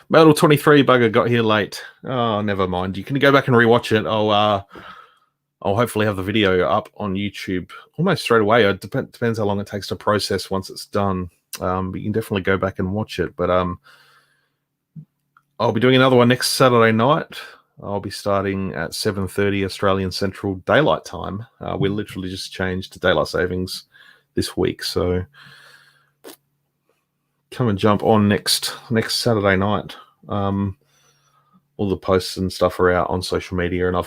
Metal 23 bugger got here late. Oh, never mind. You can go back and rewatch it. I'll hopefully have the video up on YouTube almost straight away. It depends how long it takes to process once it's done. But you can definitely go back and watch it. But I'll be doing another one next Saturday night. I'll be starting at 7:30 Australian Central Daylight Time. We literally just changed to daylight savings this week, so come and jump on next Saturday night. All the posts and stuff are out on social media, and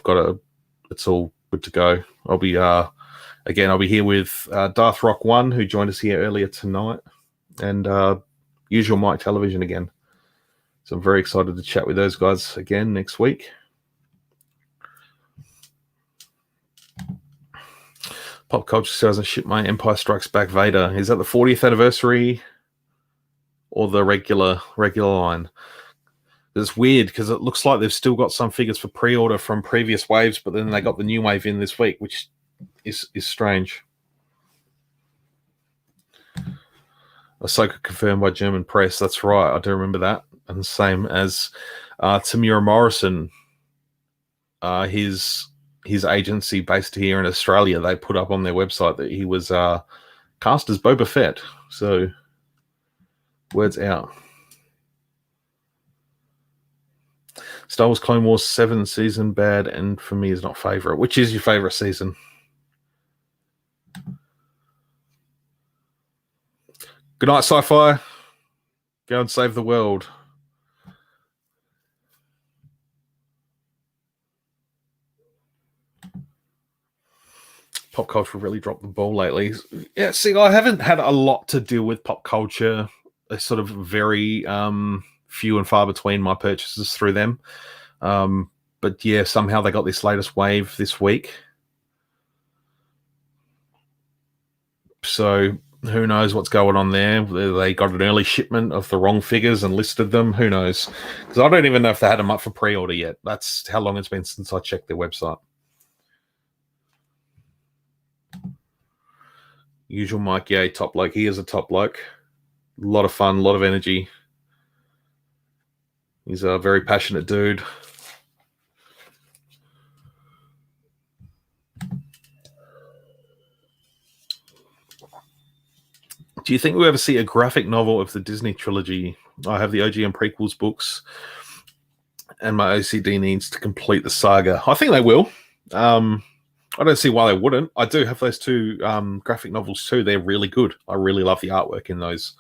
it's all good to go. I'll be here with Darth Rock 1, who joined us here earlier tonight, and Usual Mike Television again. So I'm very excited to chat with those guys again next week. Pop Culture says I ship my Empire Strikes Back Vader. Is that the 40th anniversary or the regular line? It's weird because it looks like they've still got some figures for pre-order from previous waves, but then they got the new wave in this week, which is strange. Ahsoka confirmed by German press. That's right. I do remember that. And same as Tamura Morrison, his agency based here in Australia, they put up on their website that he was cast as Boba Fett. So words out. Star Wars Clone Wars 7 season bad, and for me is not favorite. Which is your favorite season? Good night, Sci-Fi. Go and save the world. Pop culture really dropped the ball lately. Yeah, see, I haven't had a lot to do with pop culture. It's sort of very few and far between my purchases through them. But yeah, somehow they got this latest wave this week. So who knows what's going on there? They got an early shipment of the wrong figures and listed them. Who knows? Because I don't even know if they had them up for pre-order yet. That's how long it's been since I checked their website. Usual Mike, yeah, top bloke. He is a top bloke. A lot of fun, a lot of energy. He's a very passionate dude. Do you think we'll ever see a graphic novel of the Disney trilogy? I have the OG and prequels books, and my OCD needs to complete the saga. I think they will. I don't see why they wouldn't. I do have those two graphic novels too. They're really good. I really love the artwork in those.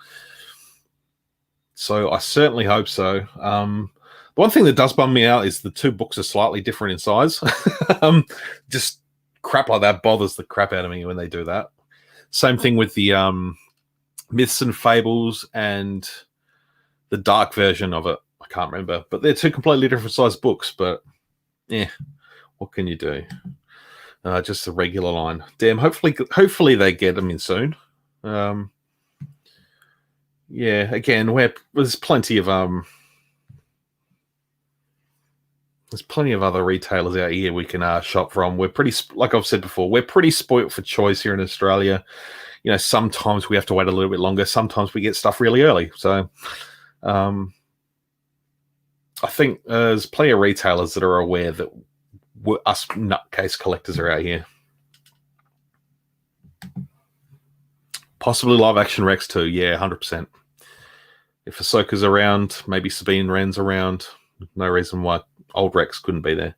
So I certainly hope so. The one thing that does bum me out is the two books are slightly different in size. Just crap like that bothers the crap out of me when they do that. Same thing with the Myths and Fables and the dark version of it. I can't remember. But they're two completely different size books. But yeah, what can you do? Just the regular line. Damn, hopefully they get them in soon. Yeah, again, there's plenty of there's plenty of other retailers out here we can shop from. We're pretty, like I've said before, we're pretty spoilt for choice here in Australia. You know, sometimes we have to wait a little bit longer. Sometimes we get stuff really early. So I think there's plenty of retailers that are aware that us nutcase collectors are out here. Possibly live action Rex too. Yeah, 100%. If Ahsoka's around, maybe Sabine Wren's around. No reason why old Rex couldn't be there.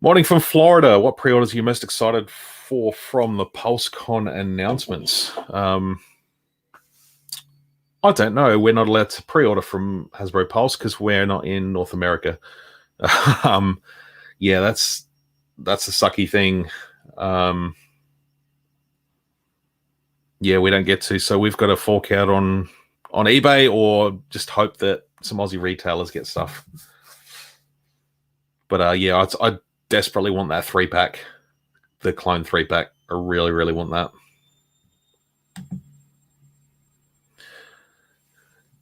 Morning from Florida. What pre-orders are you most excited for from the PulseCon announcements? I don't know. We're not allowed to pre-order from Hasbro Pulse because we're not in North America. Yeah, that's a sucky thing. Yeah, we don't get to. So we've got to fork out on eBay or just hope that some Aussie retailers get stuff. But yeah, I desperately want that 3-pack, the clone 3-pack. I really, really want that.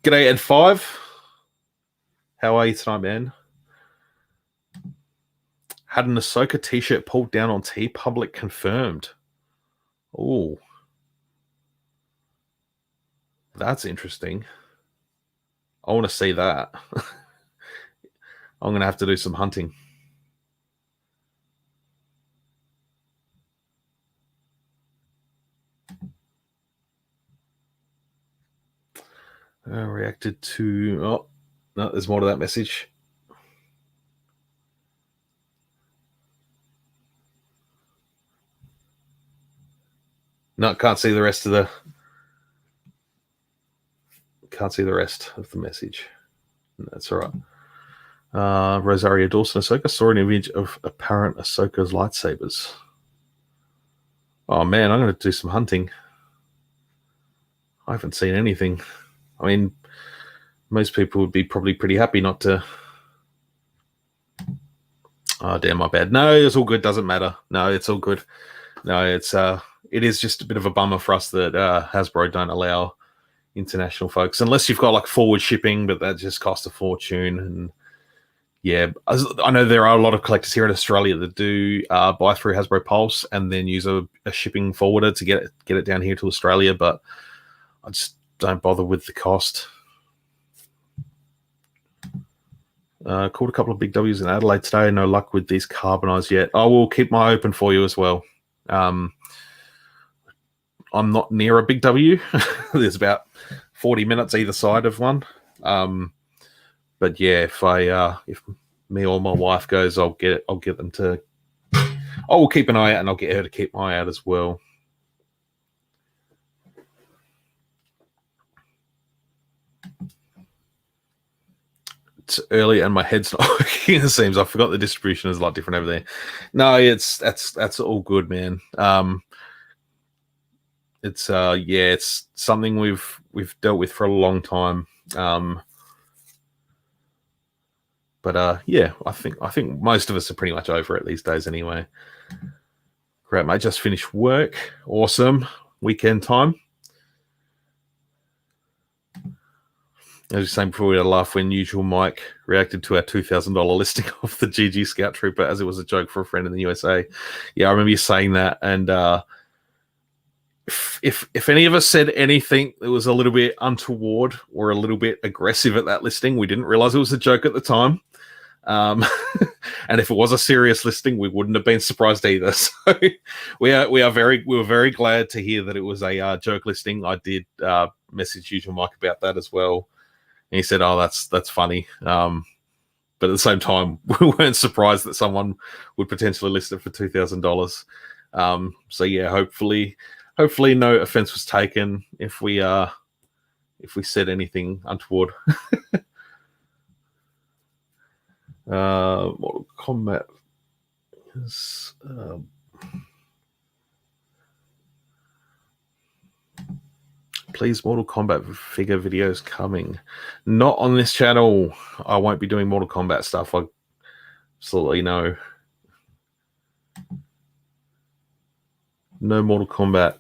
G'day, Ed5. How are you tonight, man? Had an Ahsoka t-shirt pulled down on TeePublic confirmed. Oh, that's interesting. I want to see that. I'm going to have to do some hunting. Reacted to... Oh, no, there's more to that message. No, can't see the rest of the... Can't see the rest of the message. That's all right. Rosario Dawson Ahsoka saw an image of apparent Ahsoka's lightsabers. Oh man, I'm going to do some hunting. I haven't seen anything. I mean, most people would be probably pretty happy not to. Oh damn, my bad. No, it's all good. Doesn't matter. No, it's all good. No, it is just a bit of a bummer for us that Hasbro don't allow international folks, unless you've got like forward shipping, but that just costs a fortune. And yeah, I know there are a lot of collectors here in Australia that do buy through Hasbro Pulse and then use a shipping forwarder to get it down here to Australia, but I just don't bother with the cost. Called a couple of big W's in Adelaide today. No luck with these carbonized yet. I will keep my eye open for you as well. I'm not near a big W. There's about 40 minutes either side of one. But yeah, if me or my wife goes, I'll get them to. I will keep an eye out, and I'll get her to keep my eye out as well. It's early and my head's not working. It seems I forgot the distribution is a lot different over there. No, that's all good, man. It's it's something we've dealt with for a long time. But yeah, I think most of us are pretty much over it these days anyway. Great, mate. Just finished work. Awesome. Weekend time. As I was saying before, we had a laugh when Usual Mike reacted to our $2,000 listing of the GG Scout Trooper as it was a joke for a friend in the USA. Yeah, I remember you saying that. And if any of us said anything that was a little bit untoward or a little bit aggressive at that listing, we didn't realize it was a joke at the time. And if it was a serious listing, we wouldn't have been surprised either. So we were very glad to hear that it was a joke listing. I did message Usual Mike about that as well. And he said, "Oh, that's funny." But at the same time, we weren't surprised that someone would potentially list it for $2,000. So yeah, hopefully no offense was taken if we said anything untoward. Mortal Kombat is please, Mortal Kombat figure videos coming. Not on this channel. I won't be doing Mortal Kombat stuff. I absolutely no Mortal Kombat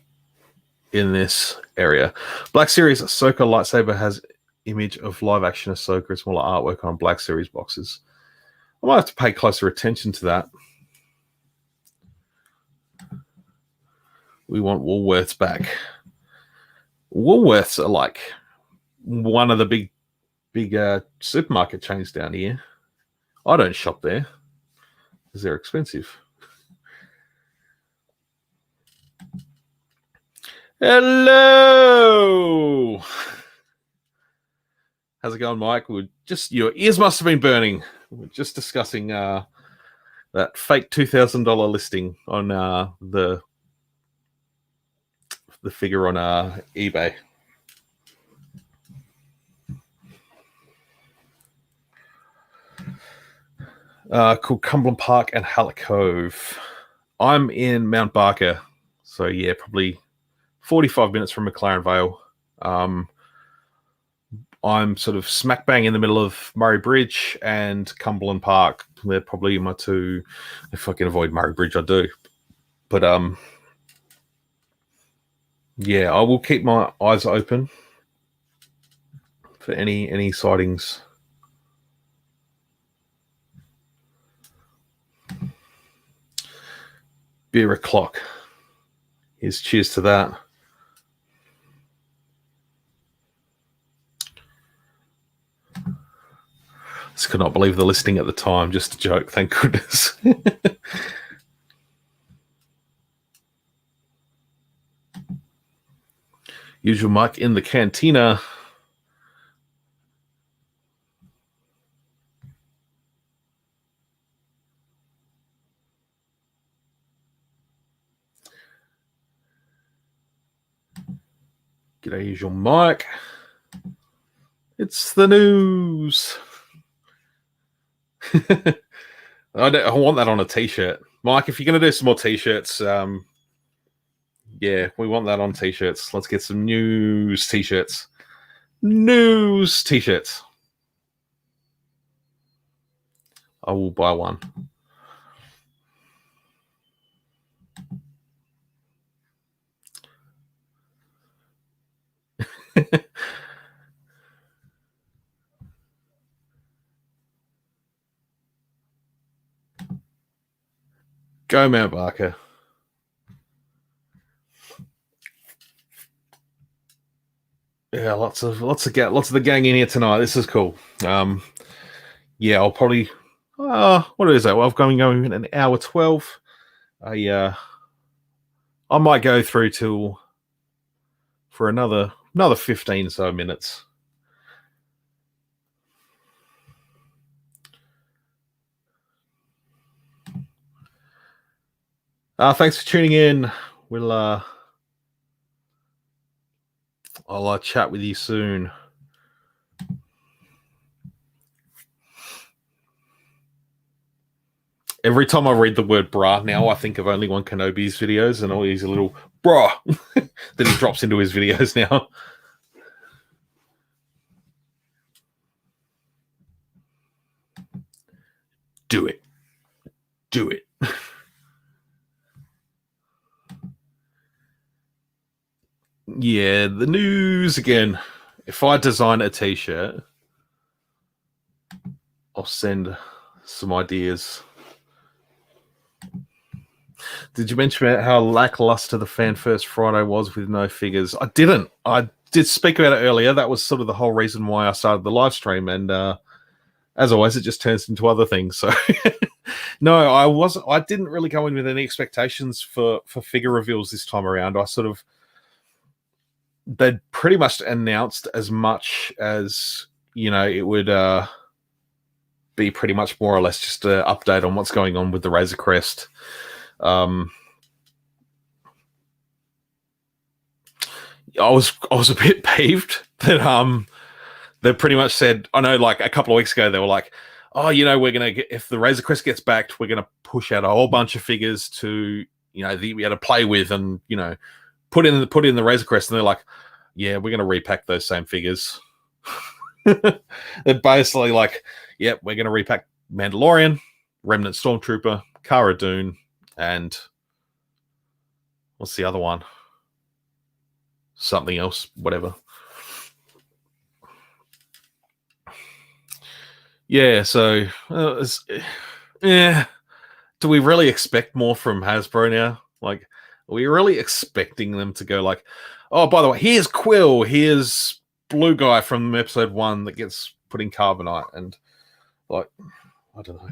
in this area. Black Series Ahsoka lightsaber has image of live action Ahsoka and smaller artwork on Black Series boxes. I might have to pay closer attention to that. We want Woolworths back. Woolworths are like one of the big supermarket chains down here. I don't shop there because they're expensive. Hello. How's it going, Mike? Your ears must have been burning. We're just discussing that fake $2,000 listing on the figure on eBay. Called Cumberland Park and Hallett Cove. I'm in Mount Barker, so yeah, probably 45 minutes from McLaren Vale. I'm sort of smack bang in the middle of Murray Bridge and Cumberland Park. They're probably my two. If I can avoid Murray Bridge, I do. But yeah, I will keep my eyes open for any sightings. Beer o'clock. Here's cheers to that. Just could not believe the listing at the time. Just a joke, thank goodness. Usual Mike in the cantina. G'day, usual Mike. It's the news. I want that on a t-shirt. Mike, if you're going to do some more t-shirts, yeah, we want that on t-shirts. Let's get some news t-shirts. News t-shirts. I will buy one. Go Mount Barker. Yeah, lots of the gang in here tonight. This is cool. Yeah, I'll probably what is that? Well, I'm going in an hour 12. I might go through till for another 15 so minutes. Thanks for tuning in. I'll chat with you soon. Every time I read the word brah now, I think of only one Kenobi's videos and all these little brah that he drops into his videos now. Do it. Do it. Yeah, the news again. If I design a t-shirt, I'll send some ideas. Did you mention about how lackluster the Fan First Friday was with no figures? I didn't. I did speak about it earlier. That was sort of the whole reason why I started the live stream. And as always, it just turns into other things. So no, I didn't really go in with any expectations for figure reveals this time around. They'd pretty much announced as much as, it would be pretty much more or less just an update on what's going on with the Razor Crest. I was a bit peeved that they pretty much said, I know, like a couple of weeks ago they were like, oh, we're gonna get, if the Razor Crest gets backed, we're gonna push out a whole bunch of figures to we had to play with and put in the Razor Crest, and they're like, yeah, we're gonna repack those same figures. They're basically like, yep, we're gonna repack Mandalorian, Remnant Stormtrooper, Cara Dune, and what's the other one? Something else, whatever. Yeah, so yeah. Do we really expect more from Hasbro now? Like, are we really expecting them to go like, oh, by the way, here's Quill, here's Blue Guy from episode 1 that gets put in carbonite, and like, I don't know.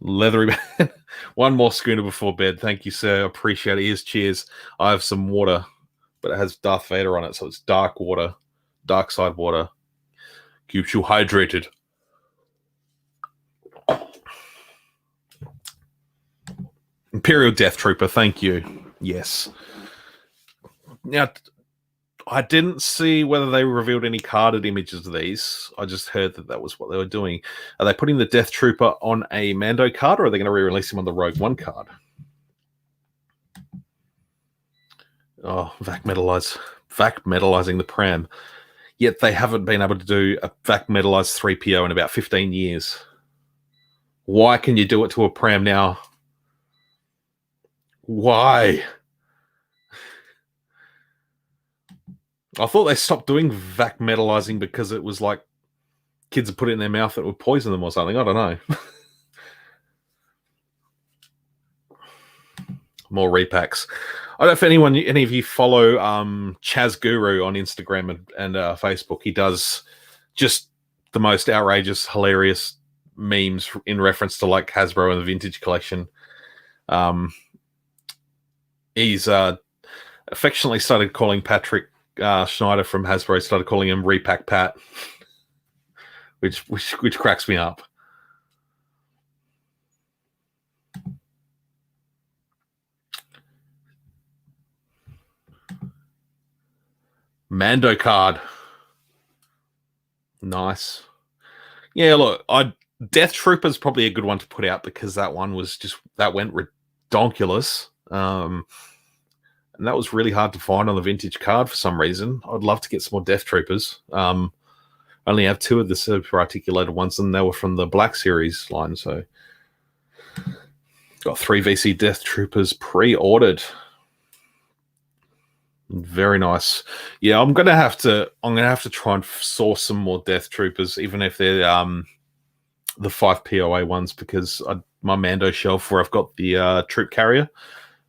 Leathery man. One more schooner before bed. Thank you, sir. Appreciate it. Here's cheers. I have some water, but it has Darth Vader on it, so it's dark water, dark side water. Keeps you hydrated. Imperial Death Trooper, thank you. Yes. Now, I didn't see whether they revealed any carded images of these. I just heard that that was what they were doing. Are they putting the Death Trooper on a Mando card, or are they going to re-release him on the Rogue One card? Oh, vac metalizing the Pram. Yet they haven't been able to do a vac metalized 3PO in about 15 years. Why can you do it to a Pram now? Why? I thought they stopped doing vac metalizing because it was like kids would put it in their mouth that would poison them or something. I don't know. More repacks. I don't know if any of you follow Chaz Guru on Instagram and Facebook. He does just the most outrageous, hilarious memes in reference to like Hasbro and the vintage collection. He's affectionately started calling Patrick Schneider from Hasbro, started calling him Repack Pat, which cracks me up. Mando card. Nice. Yeah, look, Death Trooper's probably a good one to put out because that one was just, that went redonkulous. And that was really hard to find on the vintage card for some reason. I'd love to get some more Death Troopers. I only have 2 of the super articulated ones, and they were from the Black Series line. So got 3 VC Death Troopers pre-ordered. Very nice. Yeah, I'm gonna have to try and source some more Death Troopers, even if they're the 5 POA ones, because my Mando shelf where I've got the troop carrier,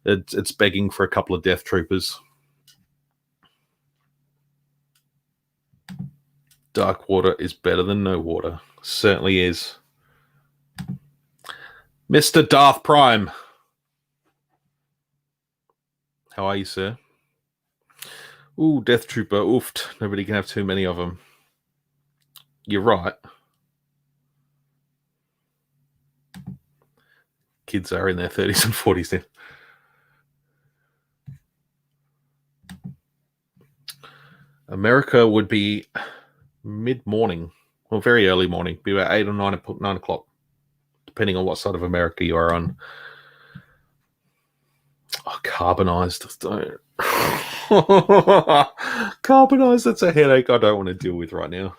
it's begging for a couple of Death Troopers. Dark water is better than no water. Certainly is. Mr. Darth Prime. How are you, sir? Ooh, Death Trooper. Oofed. Nobody can have too many of them. You're right. Kids are in their 30s and 40s then. America would be mid-morning, or very early morning, be about 8 or 9 o'clock, depending on what side of America you are on. Oh, carbonized. Don't. Carbonized, that's a headache I don't want to deal with right now.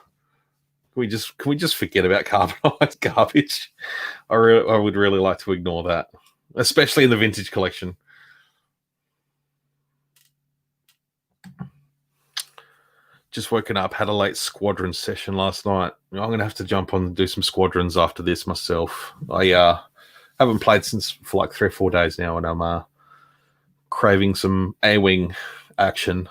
Can we just forget about carbonized garbage? I would really like to ignore that, especially in the vintage collection. Just woken up, had a late squadron session last night. I'm going to have to jump on and do some squadrons after this myself. I haven't played for like 3 or 4 days now, and I'm craving some A-Wing action.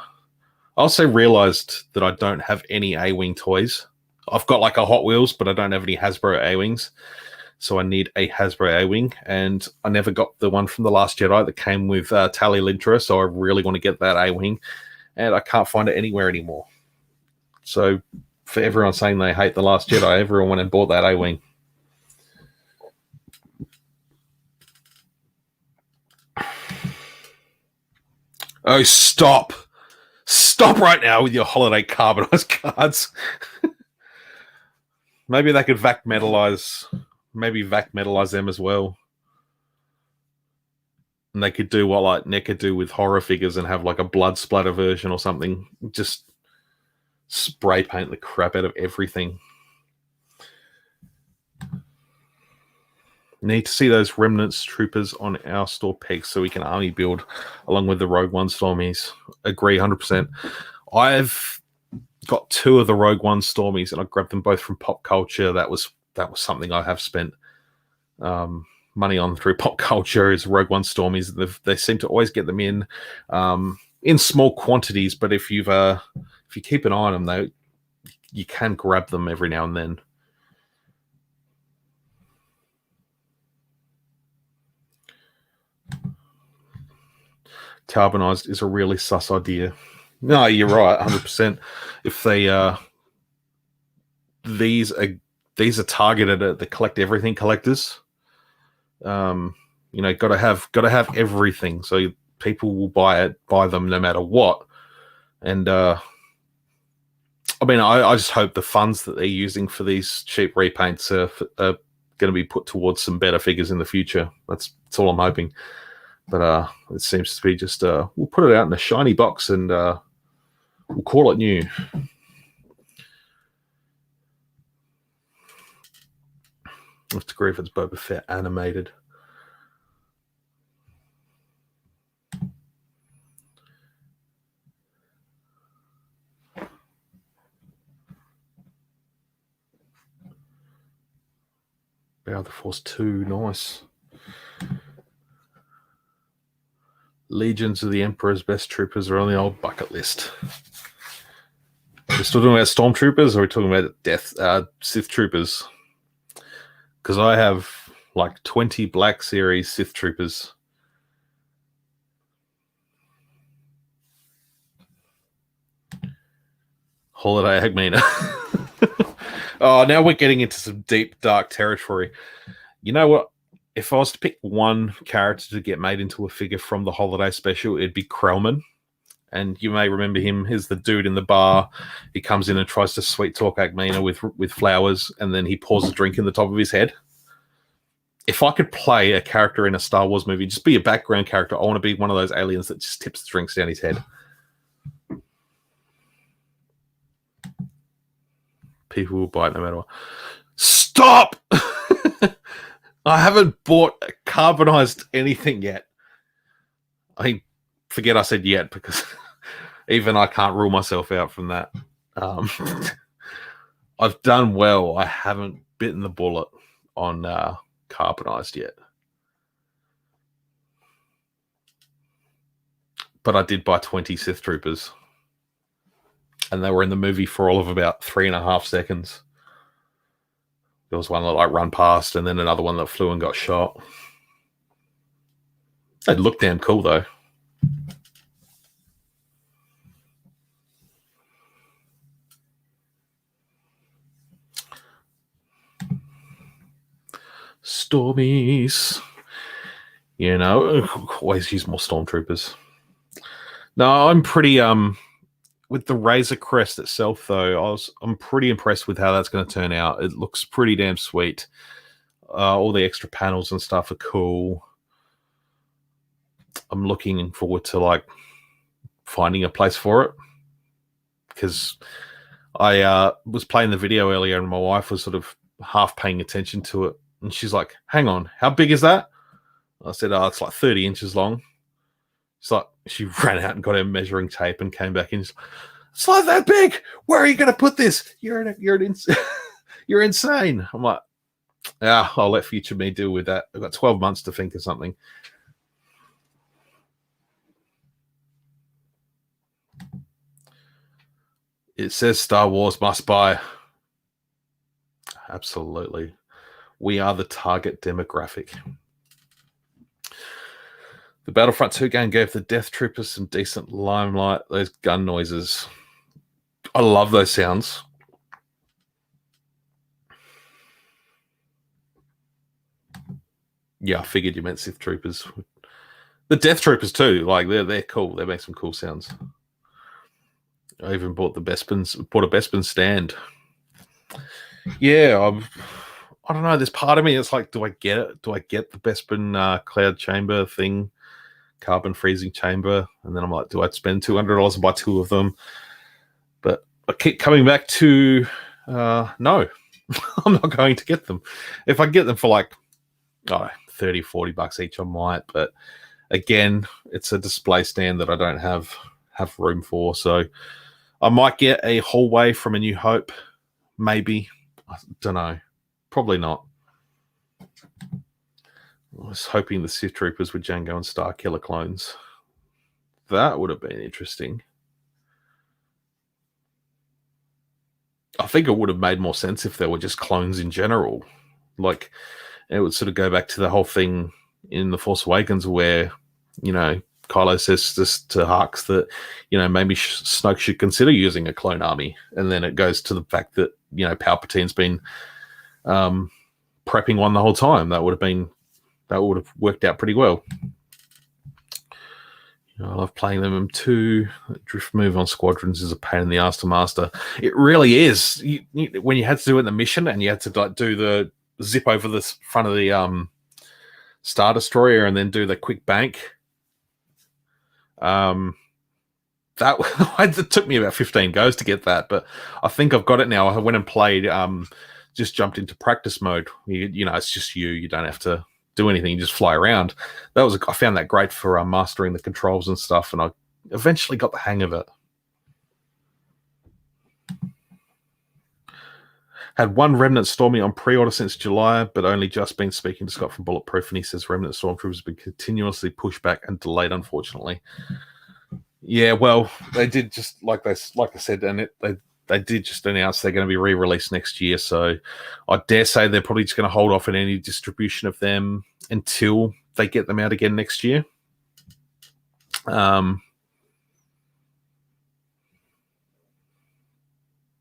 I also realized that I don't have any A-Wing toys. I've got like a Hot Wheels, but I don't have any Hasbro A-Wings. So I need a Hasbro A-Wing, and I never got the one from The Last Jedi that came with Tali Lintra, so I really want to get that A-Wing, and I can't find it anywhere anymore. So for everyone saying they hate The Last Jedi, everyone went and bought that A-Wing. Oh, stop. Stop right now with your holiday carbonized cards. Maybe they could vac metalize them as well. And they could do what like NECA do with horror figures and have like a blood splatter version or something. Just spray paint the crap out of everything. Need to see those Remnants troopers on our store pegs so we can army build along with the Rogue One Stormies. Agree 100%. I've got 2 of the Rogue One Stormies, and I grabbed them both from Pop Culture. That was something I have spent money on through Pop Culture, is Rogue One Stormies. They seem to always get them in small quantities, but if you keep an eye on them, you can grab them every now and then. Carbonized is a really sus idea. No, you're right, 100%. If these are targeted at the collect everything collectors. Got to have everything, so people will buy them no matter what. And I just hope the funds that they're using for these cheap repaints are going to be put towards some better figures in the future. That's all I'm hoping. But it seems to be just we'll put it out in a shiny box and we'll call it new. Let's agree if it's Boba Fett animated. Bow the Force 2, nice. Legions of the Emperor's best troopers are on the old bucket list. We're still talking about stormtroopers, or are we talking about Sith troopers? Because I have like 20 Black Series Sith troopers. Holiday Agmina. Oh, now we're getting into some deep, dark territory. You know what? If I was to pick one character to get made into a figure from the holiday special, it'd be Krellman. And you may remember him as the dude in the bar. He comes in and tries to sweet talk Agmina with flowers, and then he pours a drink in the top of his head. If I could play a character in a Star Wars movie, just be a background character, I want to be one of those aliens that just tips the drinks down his head. People will buy it no matter what. Stop! I haven't bought a carbonized anything yet. Forget I said yet, because even I can't rule myself out from that. I've done well. I haven't bitten the bullet on carbonized yet. But I did buy 20 Sith Troopers. And they were in the movie for all of about 3.5 seconds. There was one that run past, and then another one that flew and got shot. They looked damn cool, though. Stormies. Always use more stormtroopers. No, I'm pretty with the Razor Crest itself, though, I'm pretty impressed with how that's going to turn out. It looks pretty damn sweet. All the extra panels and stuff are cool. I'm looking forward to finding a place for it, because I was playing the video earlier and my wife was sort of half paying attention to it, and she's like, "Hang on, how big is that?" I said, "Oh, it's like 30 inches long." She ran out and got her measuring tape and came back in. It's like that big. Where are you going to put this? You're insane. I'm like, yeah, I'll let future me deal with that. I've got 12 months to think of something. It says Star Wars must buy. Absolutely. We are the target demographic. The Battlefront 2 game gave the Death Troopers some decent limelight. Those gun noises. I love those sounds. Yeah, I figured you meant Sith Troopers. The Death Troopers too. They're cool. They make some cool sounds. I even bought a Bespin stand. Yeah, I don't know. There's part of me that's like, do I get it? Do I get the Bespin cloud chamber thing? Carbon freezing chamber, and then I'm like, do I spend $200 and buy 2 of them? But I keep coming back to no. I'm not going to get them. If I get them for $30-$40 each, I might, but again, it's a display stand that I don't have room for, so I might get a hallway from A New Hope, maybe. I don't know. Probably not. I was hoping the Sith Troopers were Django and Starkiller clones. That would have been interesting. I think it would have made more sense if they were just clones in general. Like, it would sort of go back to the whole thing in The Force Awakens where, you know, Kylo says this to Hux that, you know, maybe Snoke should consider using a clone army. And then it goes to the fact that, you know, Palpatine's been prepping one the whole time. That would have worked out pretty well. You know, I love playing them too. Drift move on squadrons is a pain in the ass to master. It really is. When you had to do it in the mission and you had to like do the zip over the front of the Star Destroyer and then do the quick bank. It took me about 15 goes to get that, but I think I've got it now. I went and played, just jumped into practice mode. You know, it's just you don't have to do anything, you just fly around. I found that great for mastering the controls and stuff, and I eventually got the hang of it. Had one Remnant Stormy on pre-order since July, but only just been speaking to Scott from Bulletproof, and he says Remnant Stormtroopers have been continuously pushed back and delayed, unfortunately. Yeah, well, they did just like I said, and they did just announce they're going to be re-released next year. So I dare say they're probably just going to hold off on any distribution of them until they get them out again next year.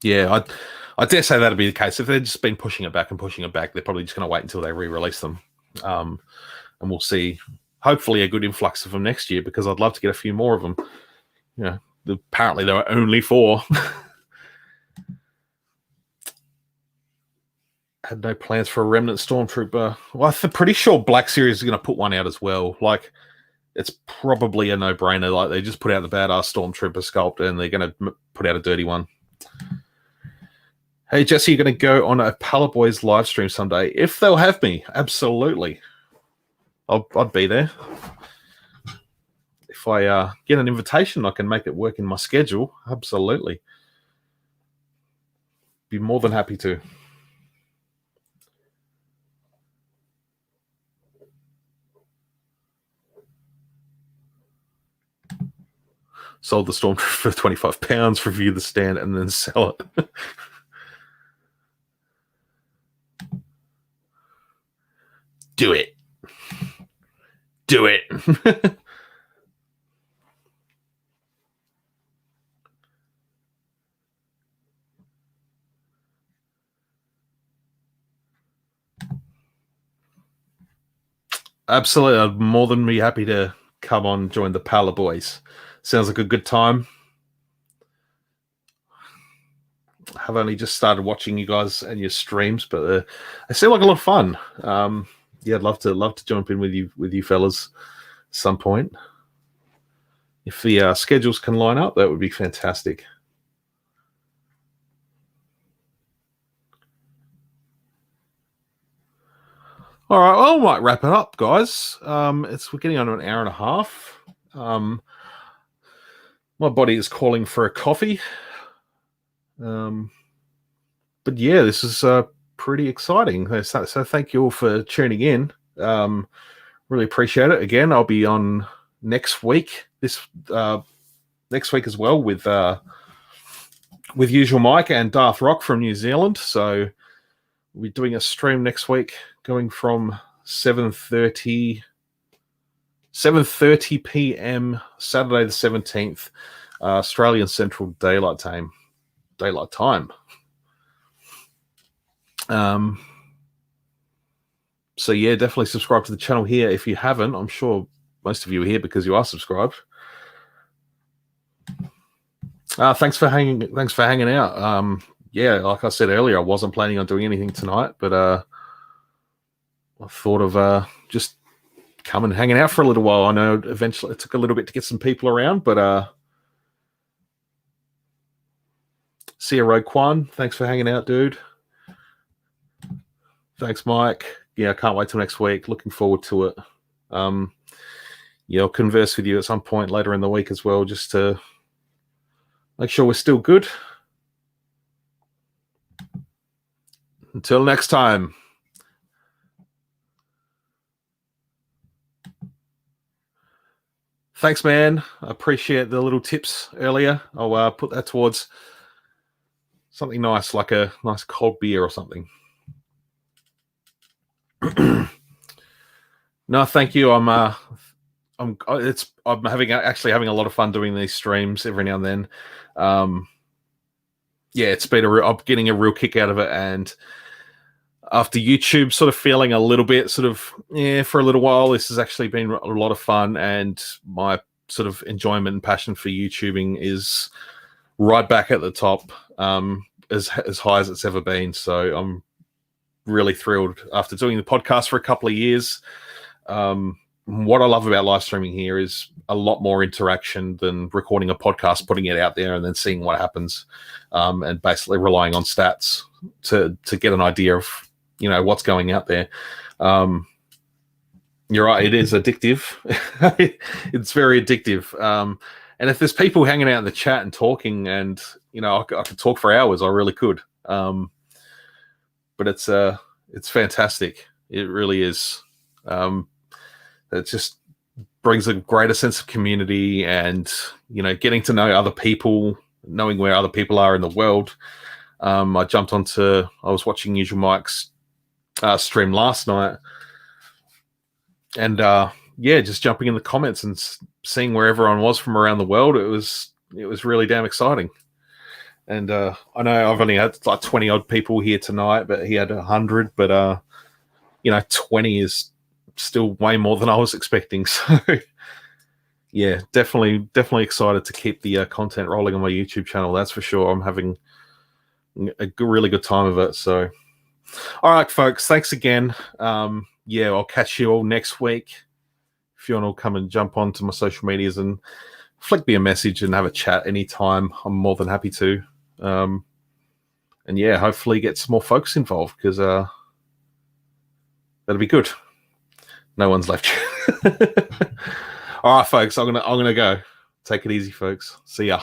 Yeah, I dare say that'll be the case. If they've just been pushing it back, they're probably just going to wait until they re-release them. And we'll see, hopefully, a good influx of them next year, because I'd love to get a few more of them. You know, apparently there are only 4. Had no plans for a Remnant Stormtrooper. Well, I'm pretty sure Black Series is going to put one out as well. Like, it's probably a no-brainer. Like, they just put out the badass Stormtrooper sculpt, and they're going to put out a dirty one. Hey, Jesse, you're going to go on a Pallet Boys live stream someday. If they'll have me, absolutely. I'd be there. If I get an invitation, I can make it work in my schedule. Absolutely. Be more than happy to. Sold the Stormtrooper for £25, review the stand, and then sell it. Do it. Do it. Absolutely. I'd more than be happy to come on, join the Pallet Boys. Sounds like a good time. I've only just started watching you guys and your streams, but they seem like a lot of fun. Yeah, I'd love to jump in with you fellas at some point. If the schedules can line up, that would be fantastic. All right, well, I might wrap it up, guys. We're getting on an hour and a half. My body is calling for a coffee. But yeah, this is pretty exciting. So thank you all for tuning in. Really appreciate it. Again, I'll be on next week. Next week as well with Usual Mike and Darth Rock from New Zealand. So we're doing a stream next week, going from 7:30 p.m. Saturday the 17th, Australian Central Daylight Time. So yeah, definitely subscribe to the channel here if you haven't. I'm sure most of you are here because you are subscribed. Thanks for hanging out. Yeah, like I said earlier, I wasn't planning on doing anything tonight, but I thought of just coming and hanging out for a little while. I know eventually it took a little bit to get some people around, but see you, Roquan. Thanks for hanging out, dude. Thanks, Mike. Yeah, I can't wait till next week. Looking forward to it. Yeah, I'll converse with you at some point later in the week as well, just to Make sure we're still good. Until next time. Thanks, man. I appreciate the little tips earlier. I'll put that towards something nice, like a nice cold beer or something. No, thank you. I'm actually having a lot of fun doing these streams every now and then. Yeah, it's been I'm getting a real kick out of it, and after YouTube sort of feeling a little bit for a little while, this has actually been a lot of fun, and my sort of enjoyment and passion for YouTubing is right back at the top, as high as it's ever been. So I'm really thrilled after doing the podcast for a couple of years. What I love about live streaming here is a lot more interaction than recording a podcast, putting it out there, and then seeing what happens, and basically relying on stats to get an idea of what's going out there. You're right, it is addictive. It's very addictive. And if there's people hanging out in the chat and talking, and I could talk for hours, I really could. But it's fantastic. It really is. It just brings a greater sense of community, and getting to know other people, knowing where other people are in the world. I was watching Usual Mike's stream last night, and just jumping in the comments and seeing where everyone was from around the world. It was really damn exciting. And I know I've only had like 20 odd people here tonight, but he had 100. But 20 is still way more than I was expecting. So yeah, definitely excited to keep the content rolling on my YouTube channel. That's for sure. I'm having a really good time of it. So all right, folks, thanks again. I'll catch you all next week. If you want to come and jump onto my social medias and flick me a message and have a chat anytime, I'm more than happy to. And yeah, hopefully get some more folks involved, because that'll be good. No one's left. All right, folks, I'm gonna go. Take it easy, folks. See ya.